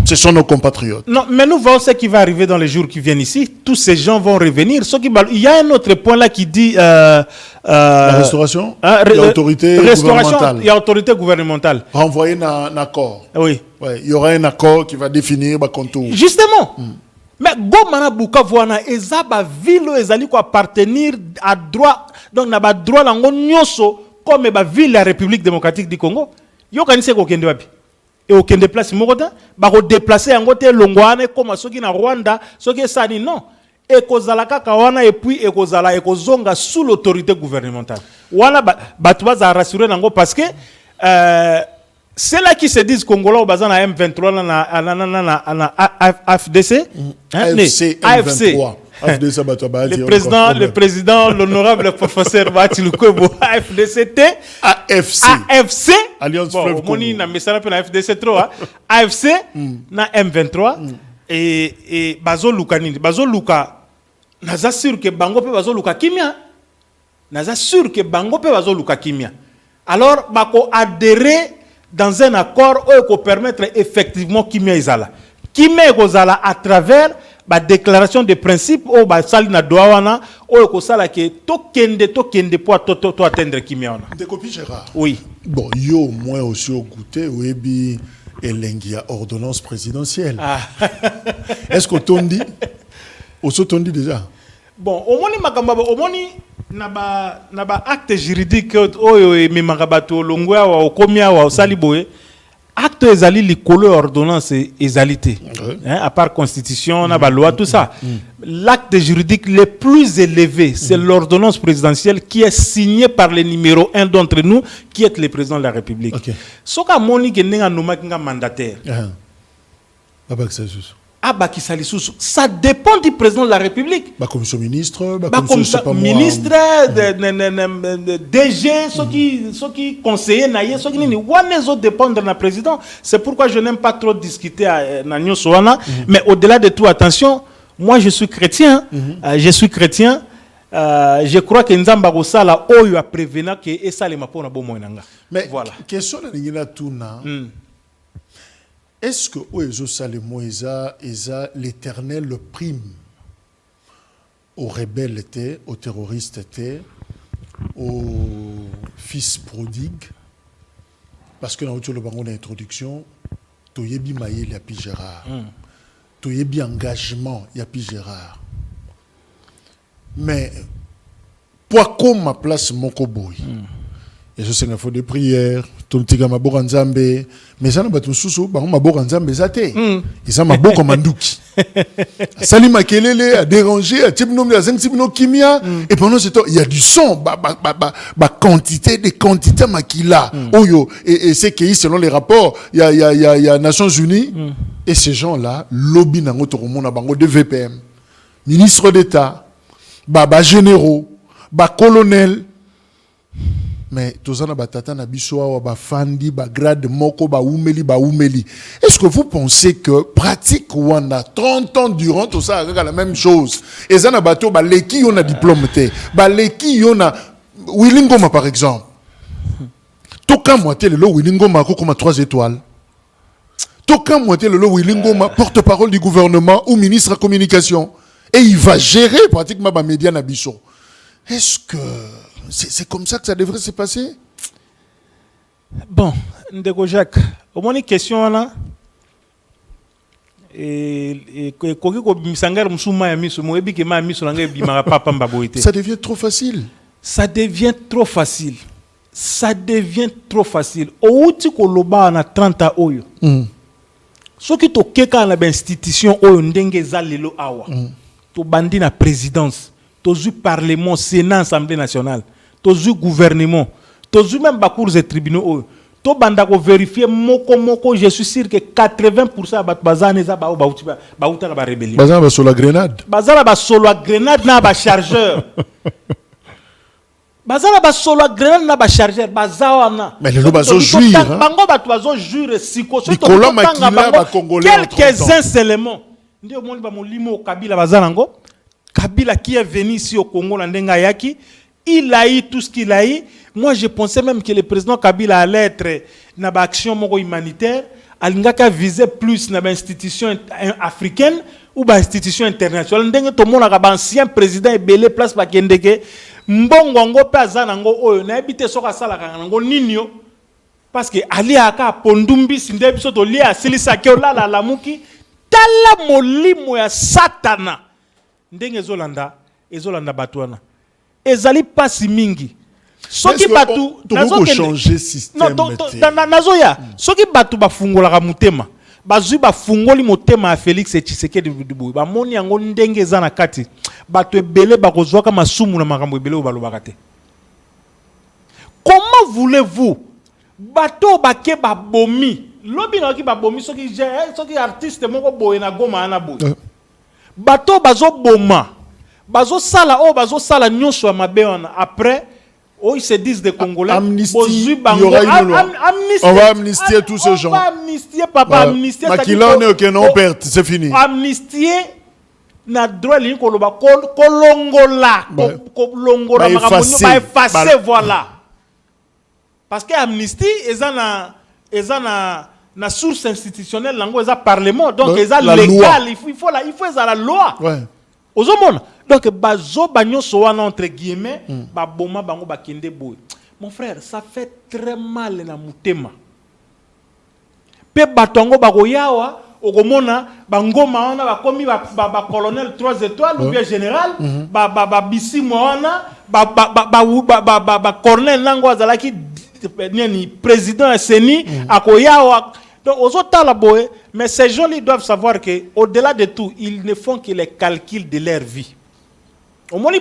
Speaker 1: ce sont nos compatriotes.
Speaker 2: Non, mais nous voyons ce qui va arriver dans les jours qui viennent ici. Tous ces gens vont revenir. Il y a un autre point là qui dit...
Speaker 1: la restauration, l'autorité gouvernementale.
Speaker 2: Il y a autorité gouvernementale.
Speaker 1: Renvoyer un accord.
Speaker 2: Oui.
Speaker 1: Ouais, il y aura un accord qui va définir le contour.
Speaker 2: Justement. Mais Gomana Bukavuana, Ezaba ville ezali ko appartenir à droit. Donc na ba droit lango nyonso comme ba ville la République démocratique du Congo. Yo kanise ko kende wapi? Et aucun déplace mokota ba ko déplacer yango te longwane comme soki na Rwanda, soki sani non. Et kozalaka kawana et puis et kozala et kozonga sous l'autorité gouvernementale. Wana batwa za rassurer nango parce que c'est là qui se disent Congolais au bazan à M23 na AFDC,
Speaker 1: AFC.
Speaker 2: Le président, l'honorable professeur Batiloukwebo, AFDCT, AFC,
Speaker 1: Alliance Fleuve Congo.
Speaker 2: Moni na message na FDC 3, AFC na M23 et Bazo Luka nini. Bazo Luka naza sûr que bango pe Bazo Luka kimia. Naza sûr que bango pe Bazo Luka kimia. Alors bako adhérer dans un accord qui permettre effectivement Kimia Izala. Kimia Izala à travers la déclaration de principe ou la salle na douana ou ko sala ke to kende pour to atteindre Kimia ona.
Speaker 1: Décopie Gérard.
Speaker 2: Oui.
Speaker 1: Bon, yo moi aussi au goûter webi elengia ordonnance présidentielle. Est-ce que tondi tondi déjà?
Speaker 2: Bon, au moni makamba au moni naba acte juridique oyo ememaka bato longwa wa okomia wa osaliboye acte ezali likolo ordonnance ezalité à part constitution na ba loi tout ça. L'acte juridique le plus élevé c'est l'ordonnance présidentielle qui est signée par le numéro 1 d'entre nous qui est le président de la République. Soka moni ke nenga nomaki nga mandataire. Ça dépend du président de la République.
Speaker 1: Commission ministre,
Speaker 2: ministre, DG, ceux qui conseillers, ceux qui dépendent du président. C'est pourquoi je n'aime pas trop discuter à Nanyo Soana. Mais au-delà de tout, attention, moi je suis chrétien. Je crois que Nzamba Gosala Oyo a prévenu que Essa le Mapona Bomoinanga.
Speaker 1: Mais voilà. Question de Nina Tuna. Est-ce que l'Éternel le prime aux rebelles, aux terroristes, aux fils prodigues? Parce que dans le bangon d'introduction, tu y bien maillé Yapi Gérard, tu y bien engagement Yapi Gérard. Mais pour comme ma place mon koboy, et je sais qu'il faut des prières. Tontiga maboko nzambe mais ça na batu susu ba maboko nzambe zate isa maboko manduki sali makelele a déranger a tibnom ya zengtibno kimia et pendant ce temps il y a du son ba quantité makila oyo et c'est que selon les rapports il y a Nations Unies et ces gens là lobby na ngoto mona bango de VPM ministre d'État ba généraux ba colonels mais tozana batata na biso wa ba fandi ba grade moko ba umeli. Est-ce que vous pensez que pratique wana 30 ans durant tout ça la même chose? Et ça na bato ba leki on a diplôme té. Ba leki on a Willingoma par exemple. Toka moitié le Willingoma ko comme 3 étoiles. Toka moitié le Willingoma porte-parole du gouvernement ou ministre de la communication et il va gérer pratiquement ba média na biso. Est-ce que c'est comme ça que ça devrait se passer?
Speaker 2: Bon, Ndeko Jacques, au moins une question là.
Speaker 1: Ça devient trop facile.
Speaker 2: Ça devient trop facile. Ça devient trop facile. Au outil ko loba na 30 ans oyo. Ce qui to keka na institution oyo ndenge zalelo awa. To bandi na présidence, to zu parlement, sénat, assemblée nationale, to zu gouvernement, to zu même bakours et tribunaux oyo. To banda ko vérifier moko, je suis sûr que 80% bat bazane za ba uta ba rébellion.
Speaker 1: Bazana ba solo grenade.
Speaker 2: Bazana ba solo grenade na ba chargeur. Bazala ba solo grenade na ba chargeur bazawana.
Speaker 1: Mais le bazo juire.
Speaker 2: Bango ba bazo juire siko.
Speaker 1: Nicolas Makila ba congolais.
Speaker 2: Quelques éléments. Ndio moni ba molimo Kabila bazalango. Kabila qui est venu ici au Congo na ndenga yaki, il a eu tout ce qu'il a eu. Moi je pensais même que le président Kabila allait être na ba action moko humanitaire, alingaka viser plus na ba institution africaine ou ba institution internationale. Ndenge to mona ka ba ancien président ebele place ba kendeke. Mbongo ngo pe azana ngo oyo na ebite soka sala kanga ngo ninyo parce que ali aka pondumbi sinde biso to lia silisa ke olala la muki tala molimo ya satana ndenge ezolanda batwana ezali pasi mingi soki batu
Speaker 1: nazo changer système
Speaker 2: nazoya soki batu bafungola ka mutema bazui bafungoli motema ya Félix Tshisekedi Dubu bamoni yango ndenge eza na kati bato ebele bakozwaka masumu na makambo ebele obalobaka te. Comment voulez-vous bato bake babomi lobi na ki babomi soki artiste moko boye na Goma ana boye bato bazo boma bazo sala bazo sala nyonso ya mabe wana après ils se disent des Congolais.
Speaker 1: Amnistie, il y aura une loi. On va amnistier tous ces gens.
Speaker 2: On va amnistier, papa, amnistier.
Speaker 1: Makila, on est ok, non, perte, c'est fini.
Speaker 2: Amnistier, na droit ligne kolongola, kolongola, effacer, voilà. Parce que amnistie, ils ont na source institutionnelle, lango, ils ont parlement, donc ils ont légal, il faut la loi.
Speaker 1: Ouais.
Speaker 2: Aux hommes. Donc, bazo bagnon soana entre guillemets, baboma bango bakende boy. Mon frère, ça fait très mal na mutema. Pe batongo bagoyawa, ogomona bangoma wana bakomi ba colonel 3 étoiles ou bien général, ba bisi moana, ba colonel nango azalaki ni président SNI akoyawa. Donc, aux autres la boy, mais ces gens ils doivent savoir que au-delà de tout, ils ne font que les calculs de leur vie. Au moins,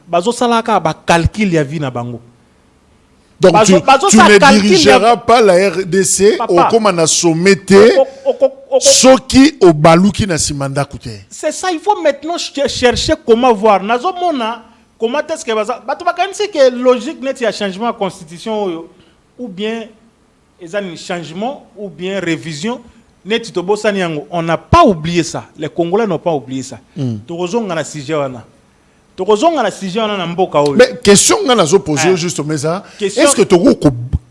Speaker 2: bazo salaka ba calcul ya vie na bango.
Speaker 1: Donc tu ne dirigeras pas la RDC au comme on a sommeté ce qui au baluki na simanda koute.
Speaker 2: C'est ça, il faut maintenant chercher comment voir. Nazo mona comment est-ce que bato bakanisi que logique net ya changement de constitution ou bien ils ont un changement ou bien révision. On n'a pas oublié ça. Les Congolais n'ont pas oublié ça.
Speaker 1: Mais question que nous posée justement ça. Est-ce que tu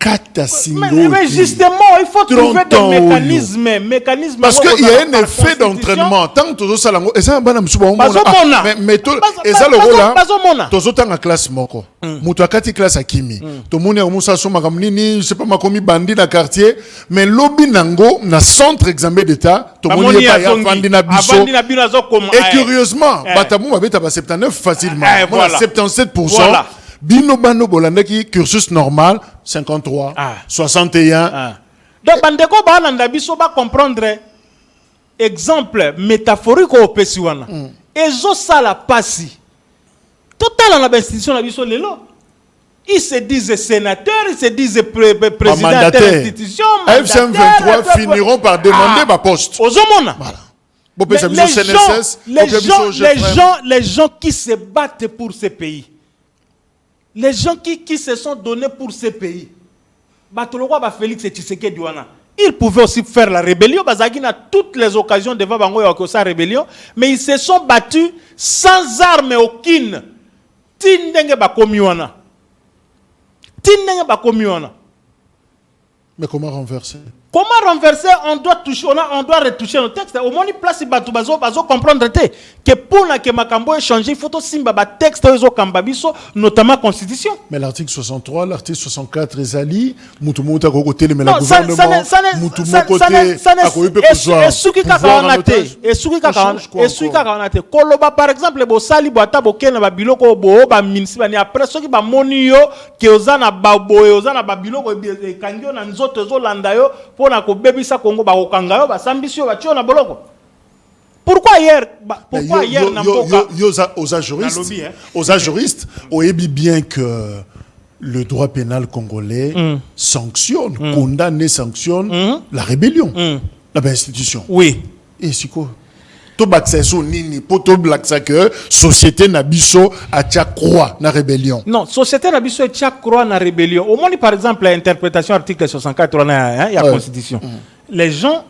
Speaker 2: mais justement, il faut trouver des mécanismes.
Speaker 1: Parce qu'il y a un effet d'entraînement. Tant que tu as ça, et ça, mais et ça le rôle là. Tu as une classe moko. Tu as une classe à Kimi. Tu as sais pas ma commis bandit dans quartier. Mais lobby nango na centre examen d'état. Tu as et curieusement, Batamou avait 79 facilement. 77%. Bino bano bolandaki cursus normal 53 61
Speaker 2: donc bandeko balanda biso ba comprendre exemple métaphorique au pesiwana ezo sala pasi total na institution na biso lelo ils se disent sénateurs, ils se disent président de l'institution.
Speaker 1: AFC 23 finiront par demander ma poste.
Speaker 2: Aux hommes.
Speaker 1: Voilà.
Speaker 2: Les gens qui se battent pour ce pays. Les gens qui se sont donnés pour ce pays. Félix Tshisekedi Douana. Ils pouvaient aussi faire la rébellion. Bazagina a toutes les occasions devant Bango sa rébellion. Mais ils se sont battus sans armes aucune. Tindenge Bakomiwana. Tindenge Bakomiwana.
Speaker 1: Mais comment renverser?
Speaker 2: Comment renverser? On doit toucher, on doit retoucher nos textes. Au moins, place bazo comprendre que pour que Makambo ait changé, il faut aussi simba texte notamment constitution.
Speaker 1: Mais l'article 63, l'article 64 ezali, mutu mota côté le gouvernement, mutu
Speaker 2: côté par exemple bo sali boata bokena ba biloko bo ba municipal ni après ceux qui ba moni yo ke ozana ba boye ozana ba biloko e kangio na nzoto zo landa yo. Pourquoi hier
Speaker 1: aux juristes, on est bien que le droit pénal congolais sanctionne, condamne et sanctionne la rébellion, la institution.
Speaker 2: Oui.
Speaker 1: Et c'est quoi? Société Nabiso a croix na rébellion.
Speaker 2: Non, société Nabiso a croix na rébellion. Au moins, par exemple, l'interprétation article 64, il y a constitution. Les gens,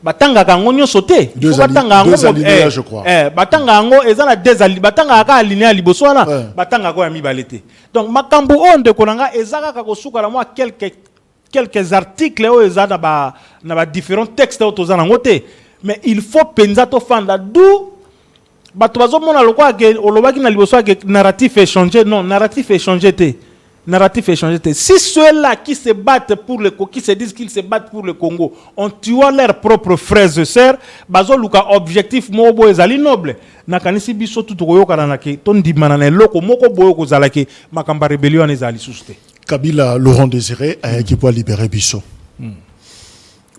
Speaker 2: batanga kangonyo sauté.
Speaker 1: Deux alinéas, je crois.
Speaker 2: Batanga kango, ils ont deux alinéas. Batanga ka alinéa liboso na. Batanga ko yami balete. Donc makambu onde konanga ezaka ka kosuka la moi quelques articles o ezana ba na ba différents textes au tozana ngote. Mais il faut penser to fanda d'où batobazo mona lokwa ke olobaki na liboso ke narratif est changé. Non, narratif est changé té. Narratif est changé té. Si ceux-là qui se battent pour le qui se disent qu'ils se battent pour le Congo ont tué leurs propres frères et sœurs, bazo luka objectif mobo ezali noble. Nakanisi biso tout koyoka na ke ton dimana na loko moko boyo ko zalaki makamba rébellion ezali suste.
Speaker 1: Kabila Laurent Désiré a qui pour libérer biso.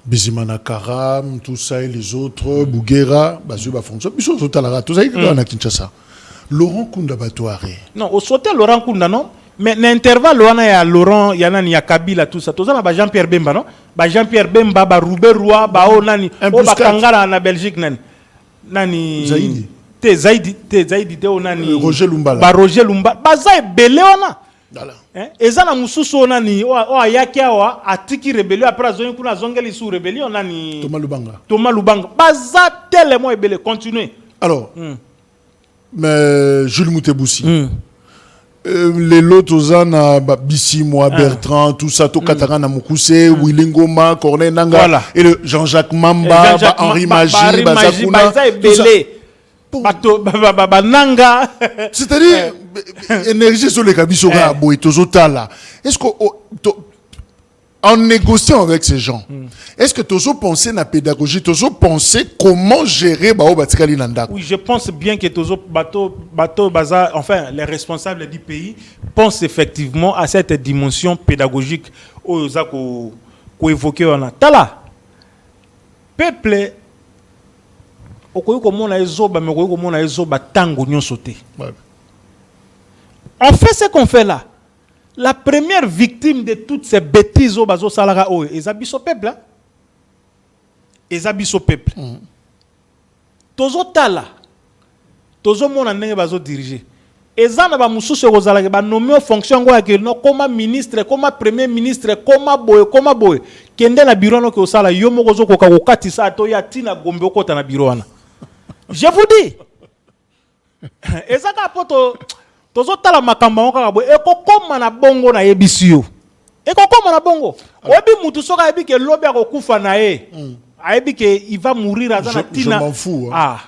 Speaker 1: Bizimana Karam, tout ça et les autres, Bouguera, Bazuba Fonso, Biso Sotalara, tout ça, il y a Kinshasa. Laurent Kunda Batouare.
Speaker 2: Non, au sauté Laurent Kunda, non. Mais l'intervalle, il y a Laurent, il y a Kabila, tout ça. Tout ça, il y a Jean-Pierre Bemba, non. Jean-Pierre Bemba, Roubaix Roy, Nani, Kangara en Belgique, Nani.
Speaker 1: Zaidi.
Speaker 2: Zaidi, Nani.
Speaker 1: Roger Lumbala.
Speaker 2: Roger Lumbala. Baza Beleona. Ezana mususu nani o ayaki awa atiki rébellion après azongi kuna zongeli sous rébellion nani Thomas Lubanga baza tellement ebele continuer
Speaker 1: alors mais Jules Mouteboussi les lots ozana Bissi moi Bertrand tout ça to Katara na Mukuse Willingoma Corneille Nanga et le Jean-Jacques Mamba Henri Magie Bazakuna Nanga.
Speaker 2: C'est-à-dire,
Speaker 1: énergie sur les Kabisoga, Boitozotala. Est-ce qu'en négociant avec ces gens, est-ce que Tozo pensait na pédagogie, Tozo pensait comment gérer Bao Batikali Nanda?
Speaker 2: Oui, je pense bien que Tozo Bato Baza, enfin, les responsables du pays pensent effectivement à cette dimension pédagogique où ils ont évoqué. Tala, peuple. On fait ce qu'on fait là. La première victime de toutes ces bêtises au bazo salara o ezabiso peuple. Ezabiso peuple. Tozo tala. Tozo mona ndenge bazo diriger. Ezana ba mususu kozala ke ba nommé fonction ngo ya no comme ministre, comme premier ministre, comme boy. Kende na bureau no ke osala yo moko zo koka kokatisa to ya tina gombe okota na bureau wana. Je vous dis, ezaka poto tozo tala makamba ngaka bo ekokoma na bongo na yebisio. Ekokoma na bongo. Obi mutu soka yebi ke lobi akokufa na ye. Ayebi ke il va mourir azana tina.
Speaker 1: Je m'en fous.
Speaker 2: Ah.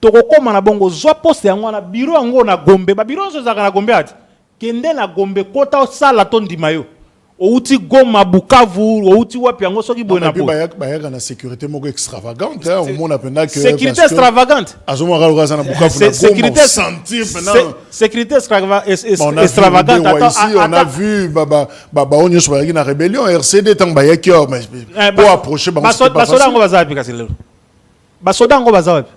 Speaker 2: Tokokoma na bongo zwa poste yango na bureau yango na Gombe. Ba bureau zo zaka na Gombe ati. Kende na Gombe kota sala tondi mayo. Outi Goma Bukavu, outi wapi yango soki bona po.
Speaker 1: Bayaka na sécurité moko extravagante hein, au monde appena que
Speaker 2: sécurité extravagante.
Speaker 1: Azoma raza na Bukavu na
Speaker 2: sécurité
Speaker 1: sentir maintenant.
Speaker 2: Sécurité
Speaker 1: extravagante. On a vu baba onyo so bayaki na rébellion RCD tant bayaki mais pour approcher
Speaker 2: basoda ngo baza apika selo. Basoda ngo baza wapi.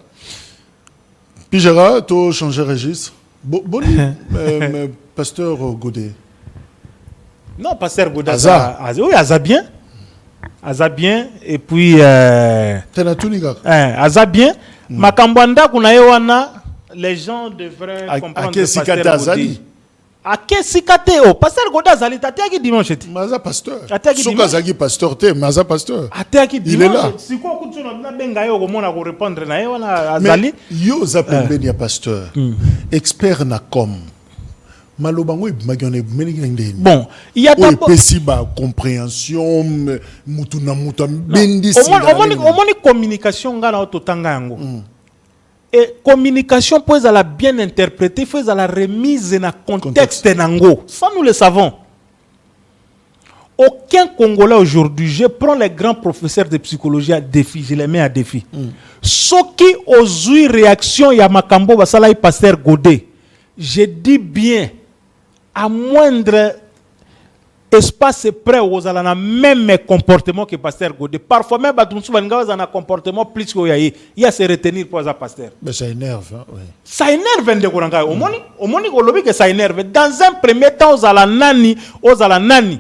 Speaker 1: Pigera to changer registre. Boni mais pasteur Godet.
Speaker 2: Non, pasteur Godet. Oui, Aza bien. Aza bien. Et puis... Aza bien. Makambwanda kuna yewana, les gens devraient comprendre pasteur Godet. A qu'est-ce que tu pasteur Goda Zali t'as dimanche
Speaker 1: Maza pasteur. Soka zagi pasteur te Maza pasteur. Il est là.
Speaker 2: Si quoi écoute na benga yo comment na répondre na yo na Zali.
Speaker 1: Yo zapembe ya pasteur. Expert na com. Malobango ibagone meningende.
Speaker 2: Bon, il y a
Speaker 1: d'abord ba compréhension mutuna muta bendi
Speaker 2: sila. Au moins communication ngana ototanga yango. Et communication pour la bien interpréter, faut la remise dans contexte nango. Ça nous le savons. Aucun Congolais aujourd'hui, je prends les grands professeurs de psychologie à défi, je les mets à défi. Ceux qui osent réaction ya makambo basala pasteur Godé. Je dis bien à moindre espace près aux alana même comportement que pasteur Godé. Parfois même batumsu bangawa un comportement plus que il y a se retenir pour un pasteur.
Speaker 1: Mais ça énerve hein, oui.
Speaker 2: Ça énerve ndekoranga au moni kolobi que ça énerve. Dans un premier temps aux alana nani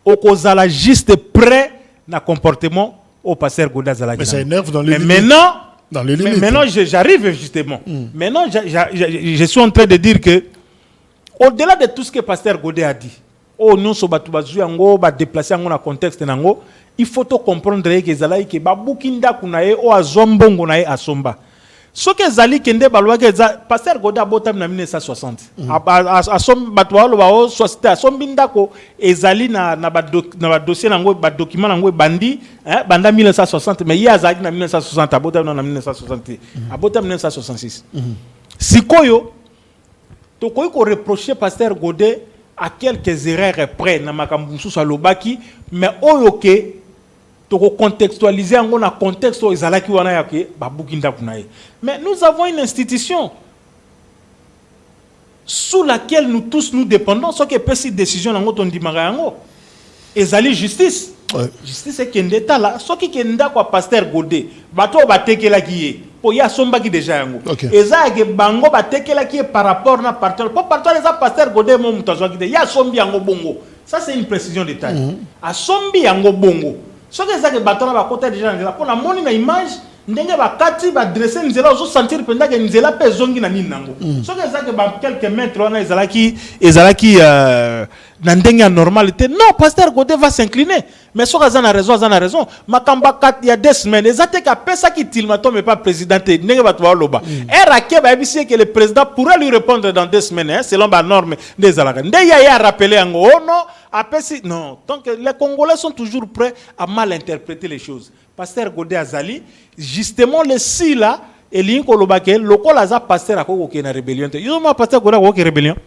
Speaker 2: okozala juste près na comportement au pasteur Godé zala.
Speaker 1: Mais ça énerve dans les
Speaker 2: limites. Maintenant j'arrive justement. Maintenant je suis en train de dire que au-delà de tout ce que pasteur Godé a dit, nous sommes déplacés dans le contexte, il faut comprendre que Zalaï que Babukinda kunae o azombongo nae asomba. Ce que Zali kende balwa que pasteur Godé botam na 1960. Asom batwa lo ba o société asombinda ko ezali na dossier nango ba document nango bandi banda 1960 mais ya zali na 1960 abotam na 1960 abotam 1966. Sikoyo to koy ko reprocher pasteur Godé à quelques erreurs près na makambu sur lobaki mais oyoke to contextualiser en un contexte où ezalaki wana yake babukinda kunaye. Mais nous avons une institution sous laquelle nous tous nous dépendons, ce qui est petite décision dans notre ndimarango ezali justice. Justice est qu'endeta là ce qui kenda kwa pasteur Godé bato batekela kiye po ya somba ki déjà yango ezake bango batekela kiye par rapport na partenaire po partenaire za pasteur Godé mo mutazwa ki ya sombi yango bongo. Ça c'est une précision de taille. A sombi yango bongo ce que ezake bato na bakota déjà na po na moni na image ndenge bakati ba dresser nzela ozo sentir penda que nzela pe zongi na nini nango ce que ezake ba quelques mètres wana ezalaki na ndenge ya normalité. Non, pasteur Godé va s'incliner. Mais ce que a raison. Makamba kat il y a 2 semaines, ezate ka pesa ki tilmato mais pas président ndenge ba to loba. Rake ba bisi que le président pourrait lui répondre dans 2 semaines selon la norme des alaka. Ndé ya rappeler ngo oh non, apesi non. Donc les Congolais sont toujours prêts à mal interpréter les choses. Pasteur Godé Azali, justement le si là et l'inko lobake lokola za pasteur akoko ke na rébellion. Yo ma pasteur Godé ko rébellion.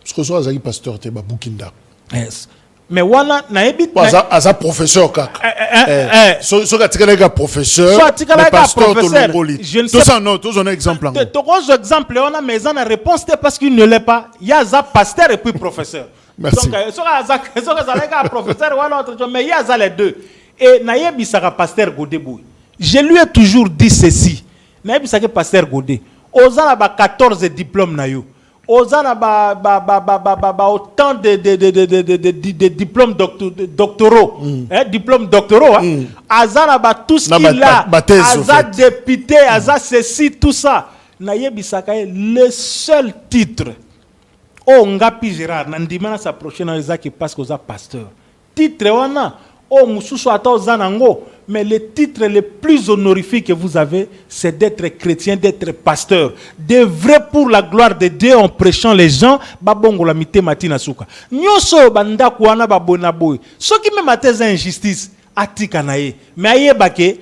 Speaker 1: Parce que soit Azali pasteur te babukinda.
Speaker 2: Yes. Mais wana na ebit
Speaker 1: aza professeur kaka. So ka tikala ka professeur.
Speaker 2: So tikala ka professeur.
Speaker 1: Je ne sais pas. Tous un exemple.
Speaker 2: Tous exemple on a mais en réponse parce qu'il ne l'est pas. Il y a za pasteur et puis professeur.
Speaker 1: Merci.
Speaker 2: Donc so ka professeur wala autre mais il y a za les deux. Et nayebi saka pasteur Godé boy. Je lui ai toujours dit ceci. Nayebi saka pasteur Godé. Ozana ba 14 diplômes na yo. Ozana autant de diplômes doctoraux, diplômes doctoraux, azana ba tout ce qu'il a, aza député, aza ceci, tout ça. Nayebi Sakaye, le seul titre, ngapi Gérard, nandimana sa prochaine ezaki parce que oza pasteur. Titre wana, mususu ata ozanango. Mais le titre le plus honorifique que vous avez, c'est d'être chrétien, d'être pasteur. D'œuvrer pour la gloire de Dieu en prêchant les gens. Babongo la mité matina suka. Nyoso banda kuana babona boy. Ce qui me maté injustice, atika nae. Mais aye bake,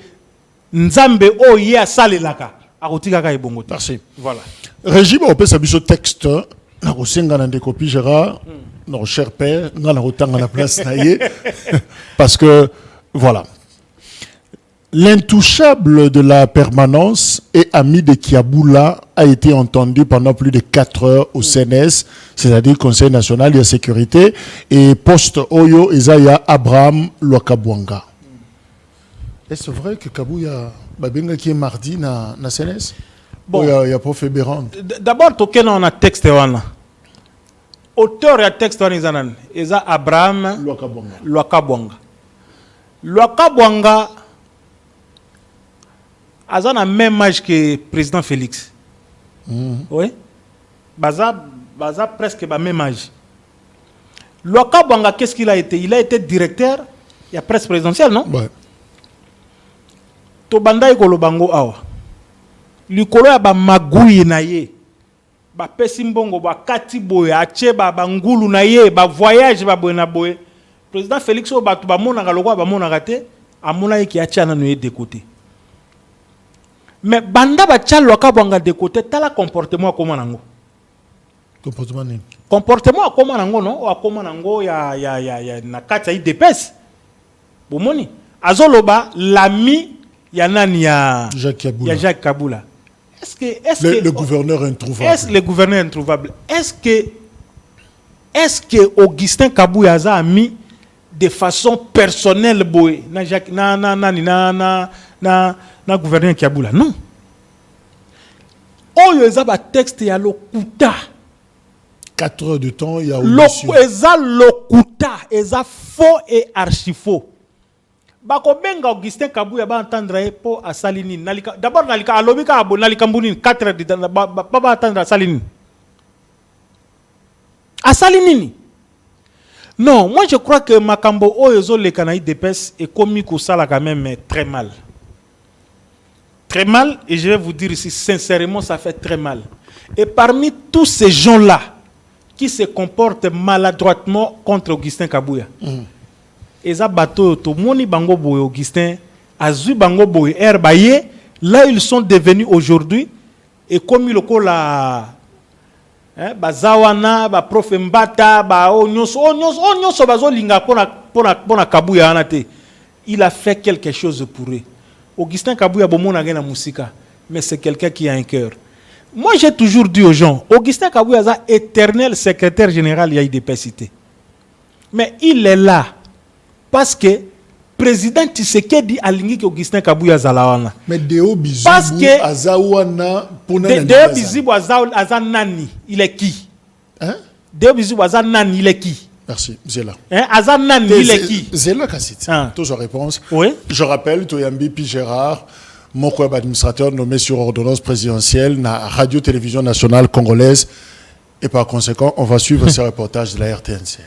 Speaker 2: nzambe o ye asale laka. Akotika ka ebongo.
Speaker 1: Merci.
Speaker 2: Voilà.
Speaker 1: Régime au pesa biso texte. Na kosenga na décopie Gérard, notre cher père, na rotanga na place naie. Parce que, voilà. L'intouchable de la permanence et ami de Kiaboula a été entendu pendant plus de 4 heures au CNS, c'est-à-dire Conseil national de sécurité, et poste Oyo Ezaya Abraham Lwakabwanga. Est-ce vrai que Kabouya Babenga qui est mardi na CNS? Bon, il y a prof Béran.
Speaker 2: D'abord, on a texte wana. Auteur et texte wana Eza Abraham Lwakabwanga. Lwakabwanga Azan a même âge que président Félix. Oui. Baza baza presque ba même âge. Loka Banga, qu'est-ce qu'il a été? Il a été directeur, il y a presse présidentielle, non?
Speaker 1: Ouais.
Speaker 2: Tobanda Ikolo Bango Awa. Likolo ya ba magouille na ye. Ba pesimbongo, ba kati boye, ache ba ngulu na ye, ba voyage ba boye na boye. Président Félix Obatu ba mona galoko ba mona gate, amona ye ki ache na noye de côté. Mais banda ba tcha Loka Banga de côté, tala comportement comment nango.
Speaker 1: Comportement ni.
Speaker 2: Comportement comment nango non? O comment nango ya na kati ya IDPS. Bomoni. Azoloba l'ami ya nani ya Jacques Kaboula. Est-ce que
Speaker 1: le gouverneur introuvable.
Speaker 2: Est-ce le gouverneur introuvable? Est-ce que Augustin Kaboula a mis de façon personnelle boy na Jacques na gouverneur Kaboula? Non. Oyo ezaba texte ya lokuta.
Speaker 1: 4 heures de temps, il y a audition.
Speaker 2: Eza lokuta, eza faux et archi faux. Bako benga Augustin Kabuya ba entendre po a Salini nalika d'abord nalika alobika abo nalika mbuni 4 heures de temps ba entendre a Salini. A Salini. Non, moi je crois que Makambo Oyozo le Kanaï d'Epes est commis au sala quand même très mal. Très mal, et je vais vous dire ici sincèrement ça fait très mal. Et parmi tous ces gens-là qui se comportent maladroitement contre Augustin Kabuya. Eza bateau to moni bango boy Augustin azu bango boy herbaye là ils sont devenus aujourd'hui et comme le kola bazawana ba prof mbata ba onyoso bazo linga pona Kabuya anate. Il a fait quelque chose pour eux. Augustin Kabuya bomona gena musika, mais c'est quelqu'un qui a un cœur. Moi j'ai toujours dit aux gens, Augustin Kabuya est éternel secrétaire général IDPS. Mais il est là parce que président Tshisekedi alingi que Augustin Kabuya zalawana.
Speaker 1: Mais Deo Bizibu
Speaker 2: parce que
Speaker 1: azawana pona
Speaker 2: Deo Bizibu azanani, il est qui?
Speaker 1: Hein?
Speaker 2: Deo Bizibu azanani, il est qui?
Speaker 1: Merci, Zela.
Speaker 2: Hein? Azanani, il est qui?
Speaker 1: Zela Kassit. Toujours réponse.
Speaker 2: Oui.
Speaker 1: Je rappelle, Toyambi Pi Gérard, mon web administrateur nommé sur ordonnance présidentielle na Radio-Télévision Nationale Congolaise. Et par conséquent, on va suivre ce reportage de la RTNC.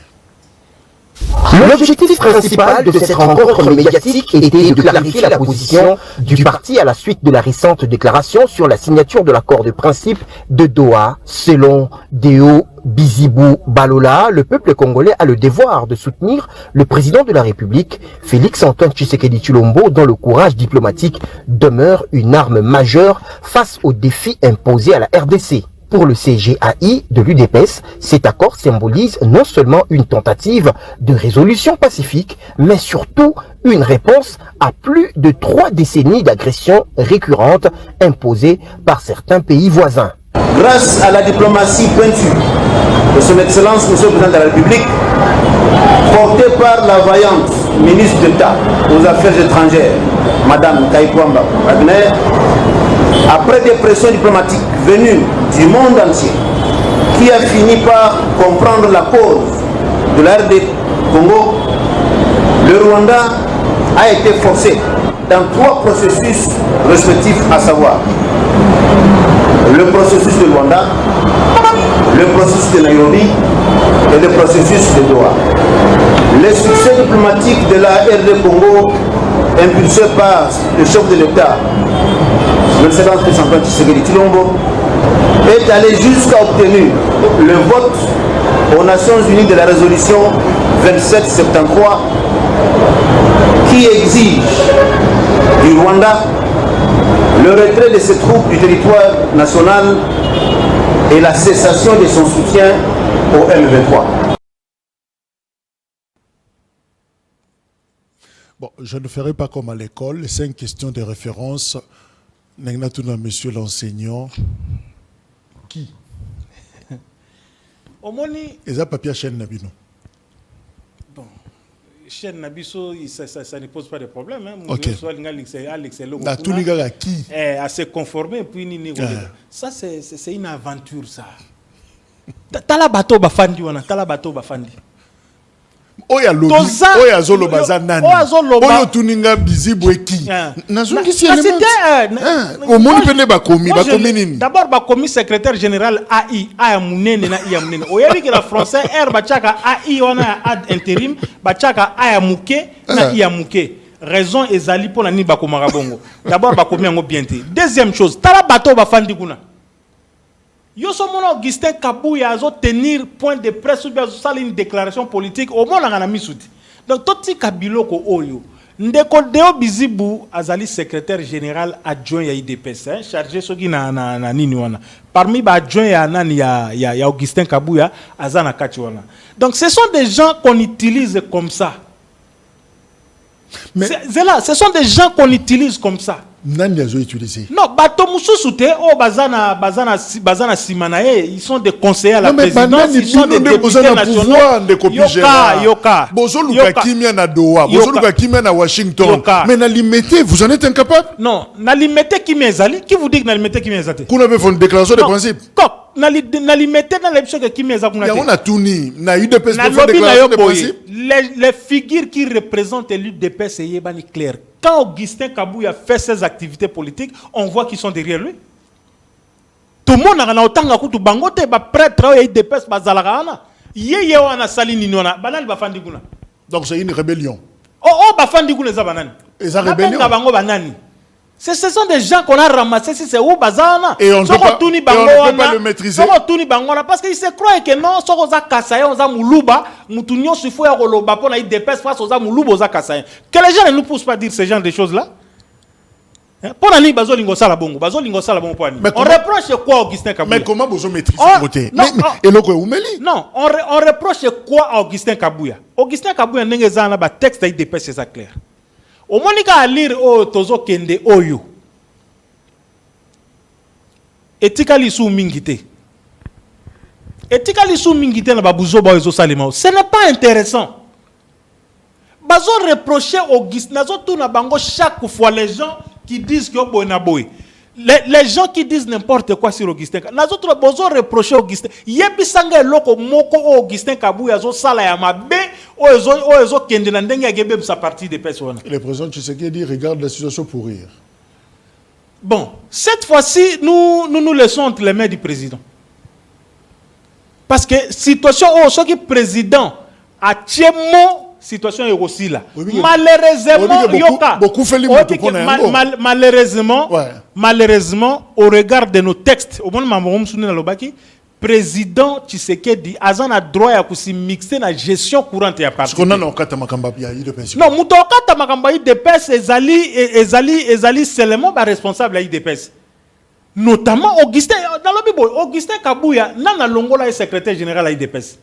Speaker 4: L'objectif principal de cette rencontre médiatique était de clarifier la position du parti à la suite de la récente déclaration sur la signature de l'accord de principe de Doha. Selon Deo Bizibu Balola, le peuple congolais a le devoir de soutenir le président de la République, Félix-Antoine Tshisekedi Tshilombo, dont le courage diplomatique demeure une arme majeure face aux défis imposés à la RDC. Pour le CGAI de l'UDPS, cet accord symbolise non seulement une tentative de résolution pacifique, mais surtout une réponse à plus de 3 décennies d'agressions récurrentes imposées par certains pays voisins.
Speaker 5: Grâce à la diplomatie pointue de son Excellence, Monsieur le Président de la République, portée par la vaillante ministre d'État aux Affaires étrangères, Madame Kaikwamba Wagner, après des pressions diplomatiques venues du monde entier, qui a fini par comprendre la cause de la RD Congo, le Rwanda a été forcé dans 3 processus respectifs, à savoir le processus de Rwanda, le processus de Nairobi et le processus de Doha. Les succès diplomatiques de la RD Congo, impulsés par le chef de l'État, l'excellence Félix-Antoine Tshisekedi Tshilombo, est allé jusqu'à obtenir le vote aux Nations Unies de la résolution 2773 qui exige du Rwanda le retrait de ses troupes du territoire national et la cessation de son soutien au M23.
Speaker 1: Bon, je ne ferai pas comme à l'école, les 5 questions de référence. Monsieur l'enseignant. Qui?
Speaker 2: Omoni.
Speaker 1: Et ça, papier chaîne Nabino.
Speaker 2: Bon, chaîne Nabiso, ça ne pose pas de problème. Hein.
Speaker 1: Ok.
Speaker 2: La
Speaker 1: tout les gars qui?
Speaker 2: À se conformer, puis ça, c'est une aventure, ça. T'as la bateau bafandi, on a t'as la bateau bafandi.
Speaker 1: oya lobi oya zolo baza nani oyo tuninga bizibu eki nazongi si au monde pene bakomi nini
Speaker 2: d'abord bakomi secrétaire général AI aya munene na iya munene oyebi que la français r bachaka AI wana ad intérim bachaka aya muke na iya muke raison ezali pona ni bakomaka bongo d'abord bakomi yango bien te deuxième chose tala bato bafandi kuna yo so mona Augustin Kabuya azo tenir point de presse ou bien azo une déclaration politique au monde ngana misuti donc toti kabiloko oyo ndeko Deo Bizibu azali secrétaire général adjoint ya IDPS chargé soki na nini wana parmi ba adjoint ya nani ya Augustin Kabuya azana kati wana donc ce sont des gens qu'on utilise comme ça. Mais ce sont des gens qu'on utilise comme ça.
Speaker 1: Nani azo utilisé?
Speaker 2: Non, bato mususu te o bazana simanae, ils sont des conseillers à la présidence, ils sont des députés nationaux. Yoka.
Speaker 1: Bozo luka kimia na Doha, bozo luka kimia na Washington. Mais na limité, vous en êtes incapable?
Speaker 2: Non, na limité kimia ezali, qui vous dit que na limité kimia ezali?
Speaker 1: Kuna be font une déclaration de principe.
Speaker 2: Na limité dans l'émission que kimia ezali kuna te.
Speaker 1: Ya on a tourni, na UDPS font une déclaration de principe.
Speaker 2: Les figures qui représentent l'UDPS et yebani clair. Quand Augustin Kabuya fait ses activités politiques, on voit qu'ils sont derrière lui. Tout le monde a autant de bangote, prêtre, et des pes, bazalagana. Yé wana salini nona, banal bafandi kuna.
Speaker 1: Donc c'est une rébellion.
Speaker 2: Oh, bafandi kuna za banani.
Speaker 1: Et ça rébellion.
Speaker 2: Ce sont des gens qu'on a ramassés, si c'est où bazana.
Speaker 1: Et on ne peut pas le maîtriser.
Speaker 2: Parce qu'ils se croient que non, si on a kassaye, on a moulouba, moutounion suffit à roloba pour la IDPS face aux amoulouba aux kassaye. Que les gens ne nous poussent pas à dire ce genre de choses-là. Pour la bazo lingo sala bongo, on reproche quoi Augustin Kabuya?
Speaker 1: Mais comment vous maîtrisez côté? Et le oumeli?
Speaker 2: Non, on reproche quoi à Augustin Kabuya? Augustin Kabuya n'est pas un texte d'IDPS, c'est ça clair. Au monika à lire o tozo kende oyo. Etikali sou mingite. Etikali sou mingite na babuzo ba ezo salima. Ce n'est pas intéressant. Bazo reprocher Augustin nazo tuna bango chaque fois les gens qui disent que boy boy. Les gens qui disent n'importe quoi sur Augustin. Nazo tuna bazo reprocher Augustin. Yebi sanga loko moko Augustin Kabuya zo sala ya mabe.
Speaker 1: Le président Tshisekedi dit regarde la situation pour rire.
Speaker 2: Bon, cette fois-ci, nous laissons entre les mains du président. Parce que situation ce qui président a tiémo situation est aussi là. Malheureusement, au regard de nos textes, au moment président Tshisekedi azana droit ya kusi mixer na gestion courante ya parti.
Speaker 1: Parce qu'on a okata makamba ya IDPS.
Speaker 2: Non, muto okata makamba IDPS ezali seulement ba responsable ya IDPS. Notamment Augustin dans le Bible, Augustin Kabuya nana longola est secrétaire général à IDPS.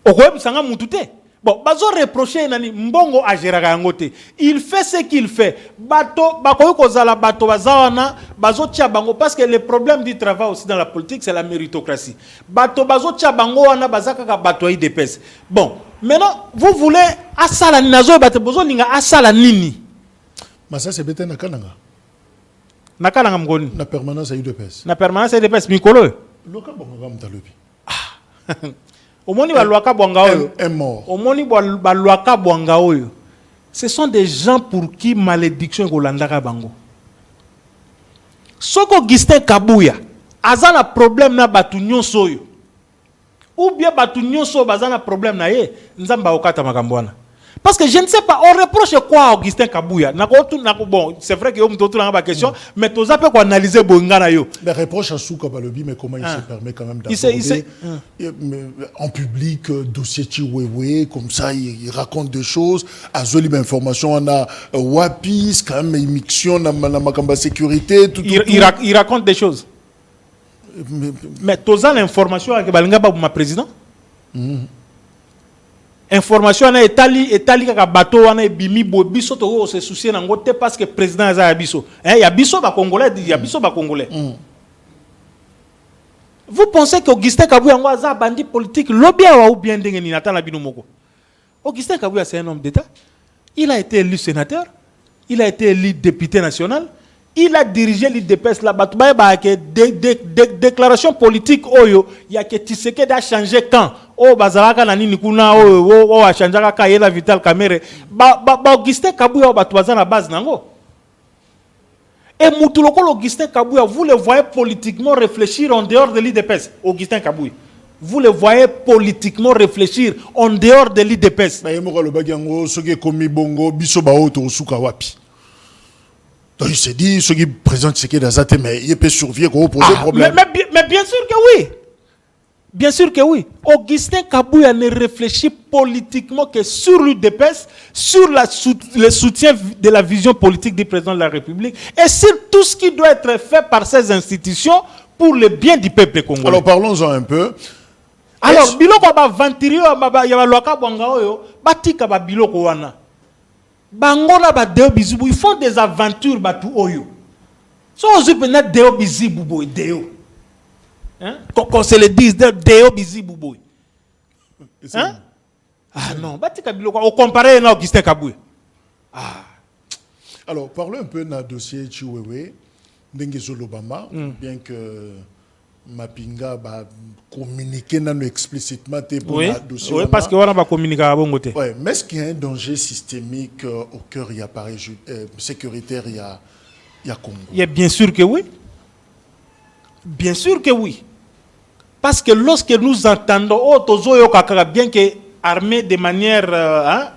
Speaker 2: Okoyebi sanga mutute. Bon, bazo reprocher nani mbongo ageraka yangote. Il fait ce qu'il fait. Bato bakoyi kozala bato bazawana bazo tia bango parce que le problème du travail aussi dans la politique c'est la méritocratie. Bato bazo tia bango wana bazaka ka bato IDPS. Bon, maintenant vous voulez asala nazo bato bozo linga asala nini?
Speaker 1: Mais ça c'est bête na kananga.
Speaker 2: Na kananga mgoni.
Speaker 1: Na permanence à IDPS.
Speaker 2: Na permanence à IDPS mikolo.
Speaker 1: Loka bonga mtalobi.
Speaker 2: Omoni baluaka bwanga oyo. Omoni baluaka bwanga oyo. Ce sont des gens pour qui malédiction kolandaka bango. Soko Augustin Kabuya azana problème na batu nyonso oyo. Ou bien batu nyonso bazana problème na ye, nzamba okata makambwana. Parce que je ne sais pas, on reproche quoi à Augustin Kabuya? Bon, c'est vrai que on me la question, mais tu as pas analyser Bongana yo.
Speaker 1: Les reproches à Souka Balobi, mais comment il se permet quand même d'aborder en public dossier Chiwewe, comme ça il raconte des choses. À Zoli information on a Wapis, quand même émission na makamba sécurité tout.
Speaker 2: Il raconte des choses. Mais tu as l'information avec Balinga ma président. Information na etali kaka bato wana bimi bo biso to se soucier na ngote parce que président za biso ya biso ba congolais Vous pensez que Augustin Kabuya ngo za bandi politique lobia wa ou bien ndenge ni natala bino moko? Augustin Kabuya c'est un homme d'état. Il a été élu sénateur, il a été élu député national, il a dirigé l'IDPS là-bas. Il y a des déclarations politiques. Il y a que Tshisekedi a changé quand. Bazalaka nani nikuna a changé quand il a Vital Kamerhe. Augustin Kabouya a la base nango. Et Moutuloko Augustin Kabouya, vous le voyez politiquement réfléchir en dehors de l'IDPS. Augustin Kabouya. Vous le voyez politiquement réfléchir en dehors de l'IDPS.
Speaker 1: Donc il s'est dit, ceux qui présentent ce qui est dans la mais il peut survivre pour poser problème.
Speaker 2: Mais bien sûr que oui. Bien sûr que oui. Augustin Kabouya ne réfléchit politiquement que sur l'UDPS, sur le soutien de la vision politique du président de la République et sur tout ce qui doit être fait par ces institutions pour le bien du peuple congolais.
Speaker 1: Alors parlons-en un peu.
Speaker 2: Alors, biloko ba venturi ya loka bwanga oyo, batika ba biloko wana. Bangola ba deo bizibu, ils font des aventures batu oyo. So ozu pena deo bizibu boy deo. Hein? Quand se le disent deo bizibu boy. Hein? Ah non, batika biloko au comparé na Augustin Kabouya. Ah.
Speaker 1: Alors, parlons un peu dans le dossier Chiwewe, Ndengezo Lobama, bien que Mapinga va communiquer explicitement pour le dossier.
Speaker 2: Oui, parce qu'on va communiquer à bon côté.
Speaker 1: Oui, mais est-ce qu'il y a un danger systémique au cœur, il y a pareil, sécuritaire, il y a Congo?
Speaker 2: Il y a bien sûr que oui. Bien sûr que oui. Parce que lorsque nous entendons, bien que armée de manière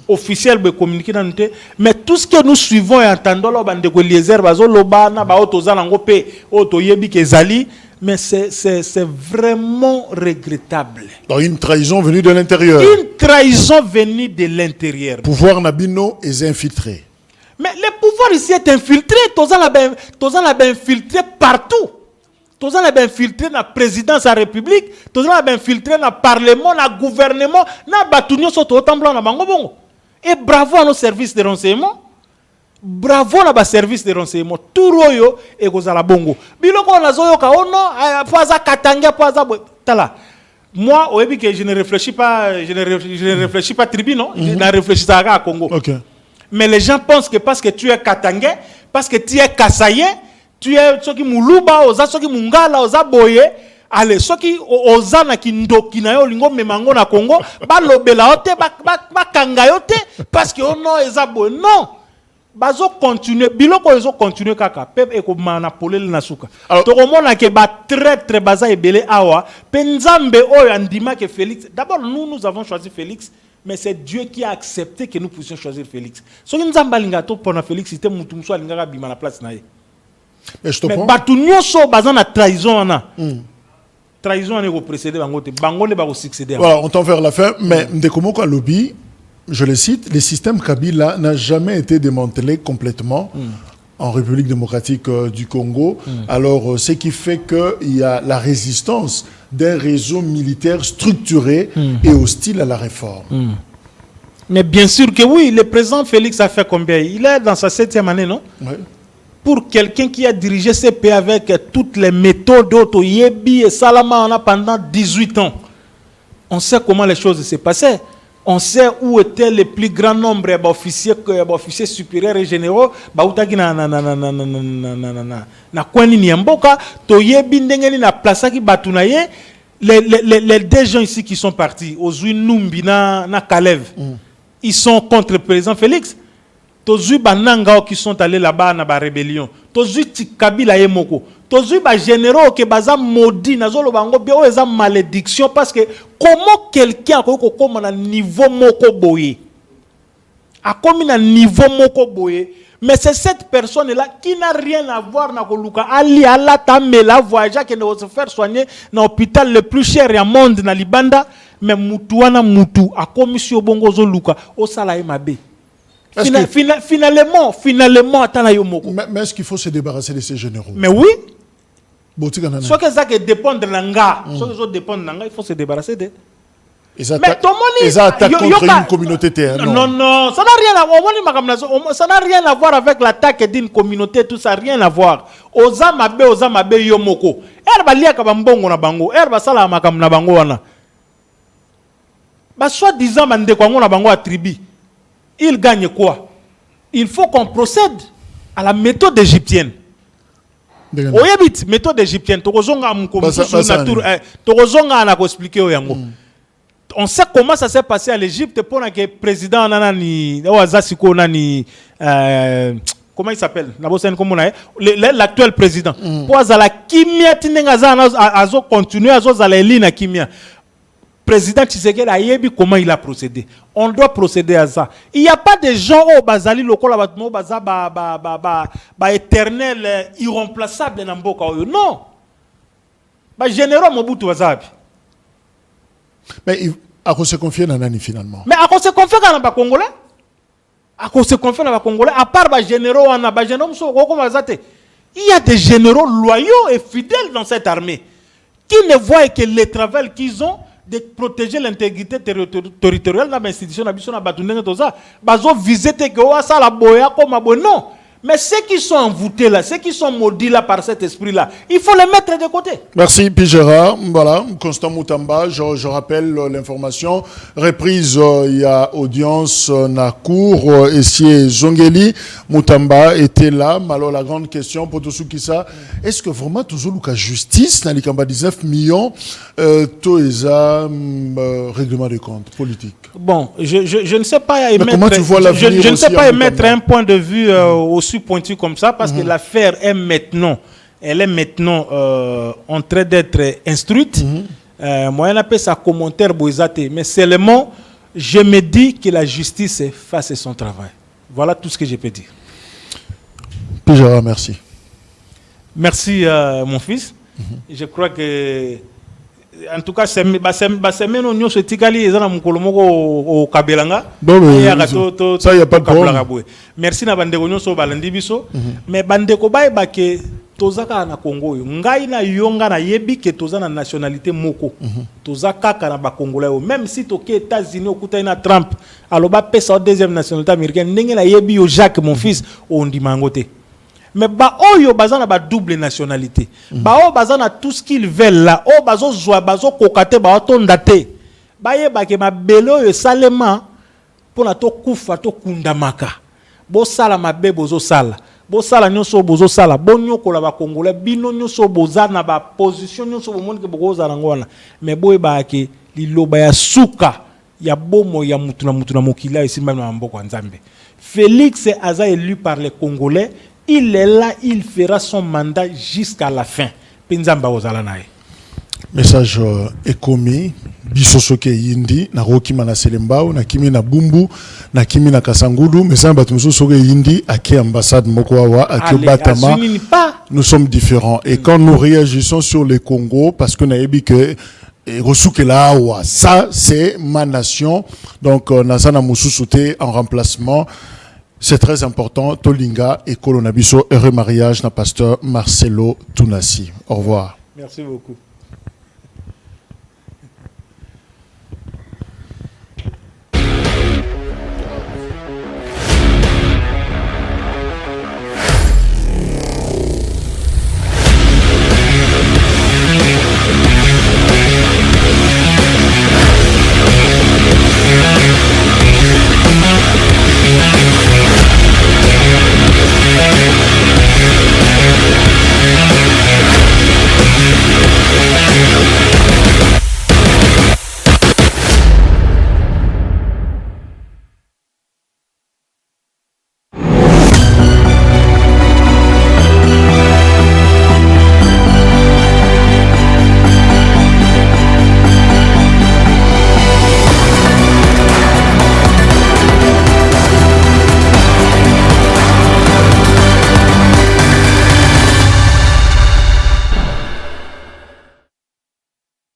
Speaker 2: officielle de communiquer dans notre, mais tout ce que nous suivons et entendons là, mais c'est vraiment regrettable.
Speaker 1: Donc une trahison venue de l'intérieur.
Speaker 2: Une trahison venue de l'intérieur.
Speaker 1: Pouvoir Nabino est infiltré.
Speaker 2: Mais le pouvoir ici est infiltré. Tous ont infiltré partout. Tous ont infiltré dans la présidence de la République. Tous ont infiltré dans le Parlement, dans le gouvernement, dans le bâtonnier soto autant blanc na bango bongo. Et bravo à nos services de renseignement. Bravo à nos services de renseignement. Tout royo et gozala bongo. Biloko na zoyo ka ono poaza katanga poaza tala. Moi, au début que je ne réfléchis pas, je ne réfléchis pas tribu, non, je ne réfléchis pas à Congo.
Speaker 1: Okay.
Speaker 2: Mais les gens pensent que parce que tu es katangais, parce que tu es kassaye, tu es soki muluba, oza soki mungala, oza boye, allez, soki oza na kindoki na yo lingo memango na Congo, ba lobela ote, ba kangayote, parce que ono eza boye. Non. Bazo continuer, biloko ezo continuer kaka, pep eko manapole le nasuka. To komona ke ba très baza ebele awa, penzambe oyo andima ke Félix. D'abord nous avons choisi Félix, mais c'est Dieu qui a accepté que nous puissions choisir Félix. So ki nzamba linga to pona Félix ite mutu muso alinga bima na place na ye.
Speaker 1: Mais je te prends.
Speaker 2: Batu nyonso baza na trahison na. Trahison ne ko précéder bango te, bango ne ba ko succéder.
Speaker 1: Voilà, on tend vers la fin, mais Ndekomoko lobby, je le cite, le système Kabila n'a jamais été démantelé complètement en République démocratique du Congo. Alors, ce qui fait qu'il y a la résistance d'un réseau militaire structuré et hostile à la réforme.
Speaker 2: Mais bien sûr que oui, le président Félix a fait combien? Il est dans sa 7e année, non?
Speaker 1: Oui.
Speaker 2: Pour quelqu'un qui a dirigé ce pays avec toutes les méthodes d'Otoyebi et Salama pendant 18 ans, on sait comment les choses se passaient. On sait où étaient les plus grands nombres d'officiers supérieurs et généraux. Bautaki na kwani niamboka toyebi ndengeni na plasaki batunaye les deux gens ici qui sont partis Ozui Numbi na Kalev. Ils sont contre le président Félix. Tozui bananga qui sont allés là-bas na ba rébellion. Tozui Kabila yemoko. Tozui ba généraux qui baza maudit nazolo bango bio eza malédiction parce que comment quelqu'un a comme na niveau moko boye. A comme na niveau moko boye. Mais c'est cette personne-là qui n'a rien à voir na koluka ali ala tamela voyager qui ne va se faire soigner dans l'hôpital le plus cher au monde na Libanda mais mutuana mutu a comme si obongo zo luka o sala e mabe. Finalement,
Speaker 1: mais est-ce qu'il faut se débarrasser de ces généraux?
Speaker 2: Mais oui. Ce que ça dépend de l'anga, il faut se débarrasser de.
Speaker 1: Ils attaquent contre une communauté.
Speaker 2: Non, ça n'a rien à voir avec l'attaque d'une communauté, tout ça n'a rien à voir. Ozamabe yomoko. Erba liya kabambongo na bango, erba sala makam na bango wana. Ba soi-disant bande kwa ngona bango a tribu. Il gagne quoi? Il faut qu'on procède. à la méthode égyptienne. Oyebit méthode égyptienne tokozonga mukomusu na tour tokozonga na ko expliquer oyango. On sait comment ça s'est passé à l'Égypte pour que président nani Ouazasiko nani comment il s'appelle l'actuel président pour la kimia tinenga azo continuer azo zaleli na kimia. Président Tshisekedi a yebi comment il a procédé. On doit procéder à ça. Il n'y a pas de gens au bazali lokola batmo baza ba éternel irremplaçable na mboka oyo. Non. Ba généraux Mobutu bazabi.
Speaker 1: Mais à quoi se confier dans Nani finalement?
Speaker 2: Mais à quoi se confier dans les Congolais? À quoi se confier dans les Congolais? À part les généraux, il y a des généraux loyaux et fidèles dans cette armée qui ne voient que le travail qu'ils ont de protéger l'intégrité territoriale de l'institution. Ils ont visé que non. Mais ceux qui sont envoûtés là, ceux qui sont maudits là par cet esprit-là, il faut les mettre de côté.
Speaker 1: Merci Pigera. Voilà, Constant Moutamba, je rappelle l'information. Reprise, il y a audience na cour. Ici, Zongeli Moutamba était là. Mais alors la grande question pour tous ceux qui ça, est-ce que vraiment toujours la justice dans les 19 millions règlement de compte politique?
Speaker 2: Bon, je ne sais pas
Speaker 1: émettre,
Speaker 2: je ne sais pas émettre un point de vue aussi pointu comme ça parce que l'affaire est maintenant, en train d'être instruite. Moi, on appelle ça commentaire boisate, mais seulement je me dis que la justice fasse son travail. Voilà tout ce que je peux dire.
Speaker 1: Pijara, merci.
Speaker 2: Merci mon fils. Je crois que en tout cas c'est maintenant nous sommes tikali ezana mukolomoko au kabelanga
Speaker 1: ça y a pas de problème.
Speaker 2: Merci na bandeko nyonso balandi biso mais bandeko ba ke tozaka na Congo ngai na yonga na yebi ke tozana nationalité moko tozaka na ba congolais même si to ke États-Unis okuta na Trump aloba pesa deuxième nationalité américaine ndenge na yebi yo Jacques mon fils on dit mangote. Mais ba oyo bazana ba double nationalité. Ba o bazana tout ce qu'ils veulent là. O bazo zwa bazo kokate ba otondate. Ba ye ba ke mabelo yo salema pour na to kufa to kundamaka. Bo sala mabe bozo sala. Bo sala nyonso bozo sala. Bo nyokola ba congolais bino nyonso bozana ba position nyonso bo monde ke bozo za ngwana. Mais boye ba ke liloba ya suka ya bomo ya mutuna mokila isimba na mboko nzambe. Félix aza élu par les Congolais. Il est là, il fera son mandat jusqu'à la fin.
Speaker 1: Message est commis. Bisosoke yindi na rokima na selembao na kimi na bumbu na kimi na kasangudu mais ça batu soke yindi ake ambassade mokoawa ake batama. Nous sommes différents et quand nous réagissons sur le Congo parce que na yebi que ça c'est ma nation donc nazana mususuté en remplacement. C'est très important. Tolinga et Kolonabiso, heureux mariage na pasteur Marcelo Tounassi. Au revoir.
Speaker 2: Merci beaucoup.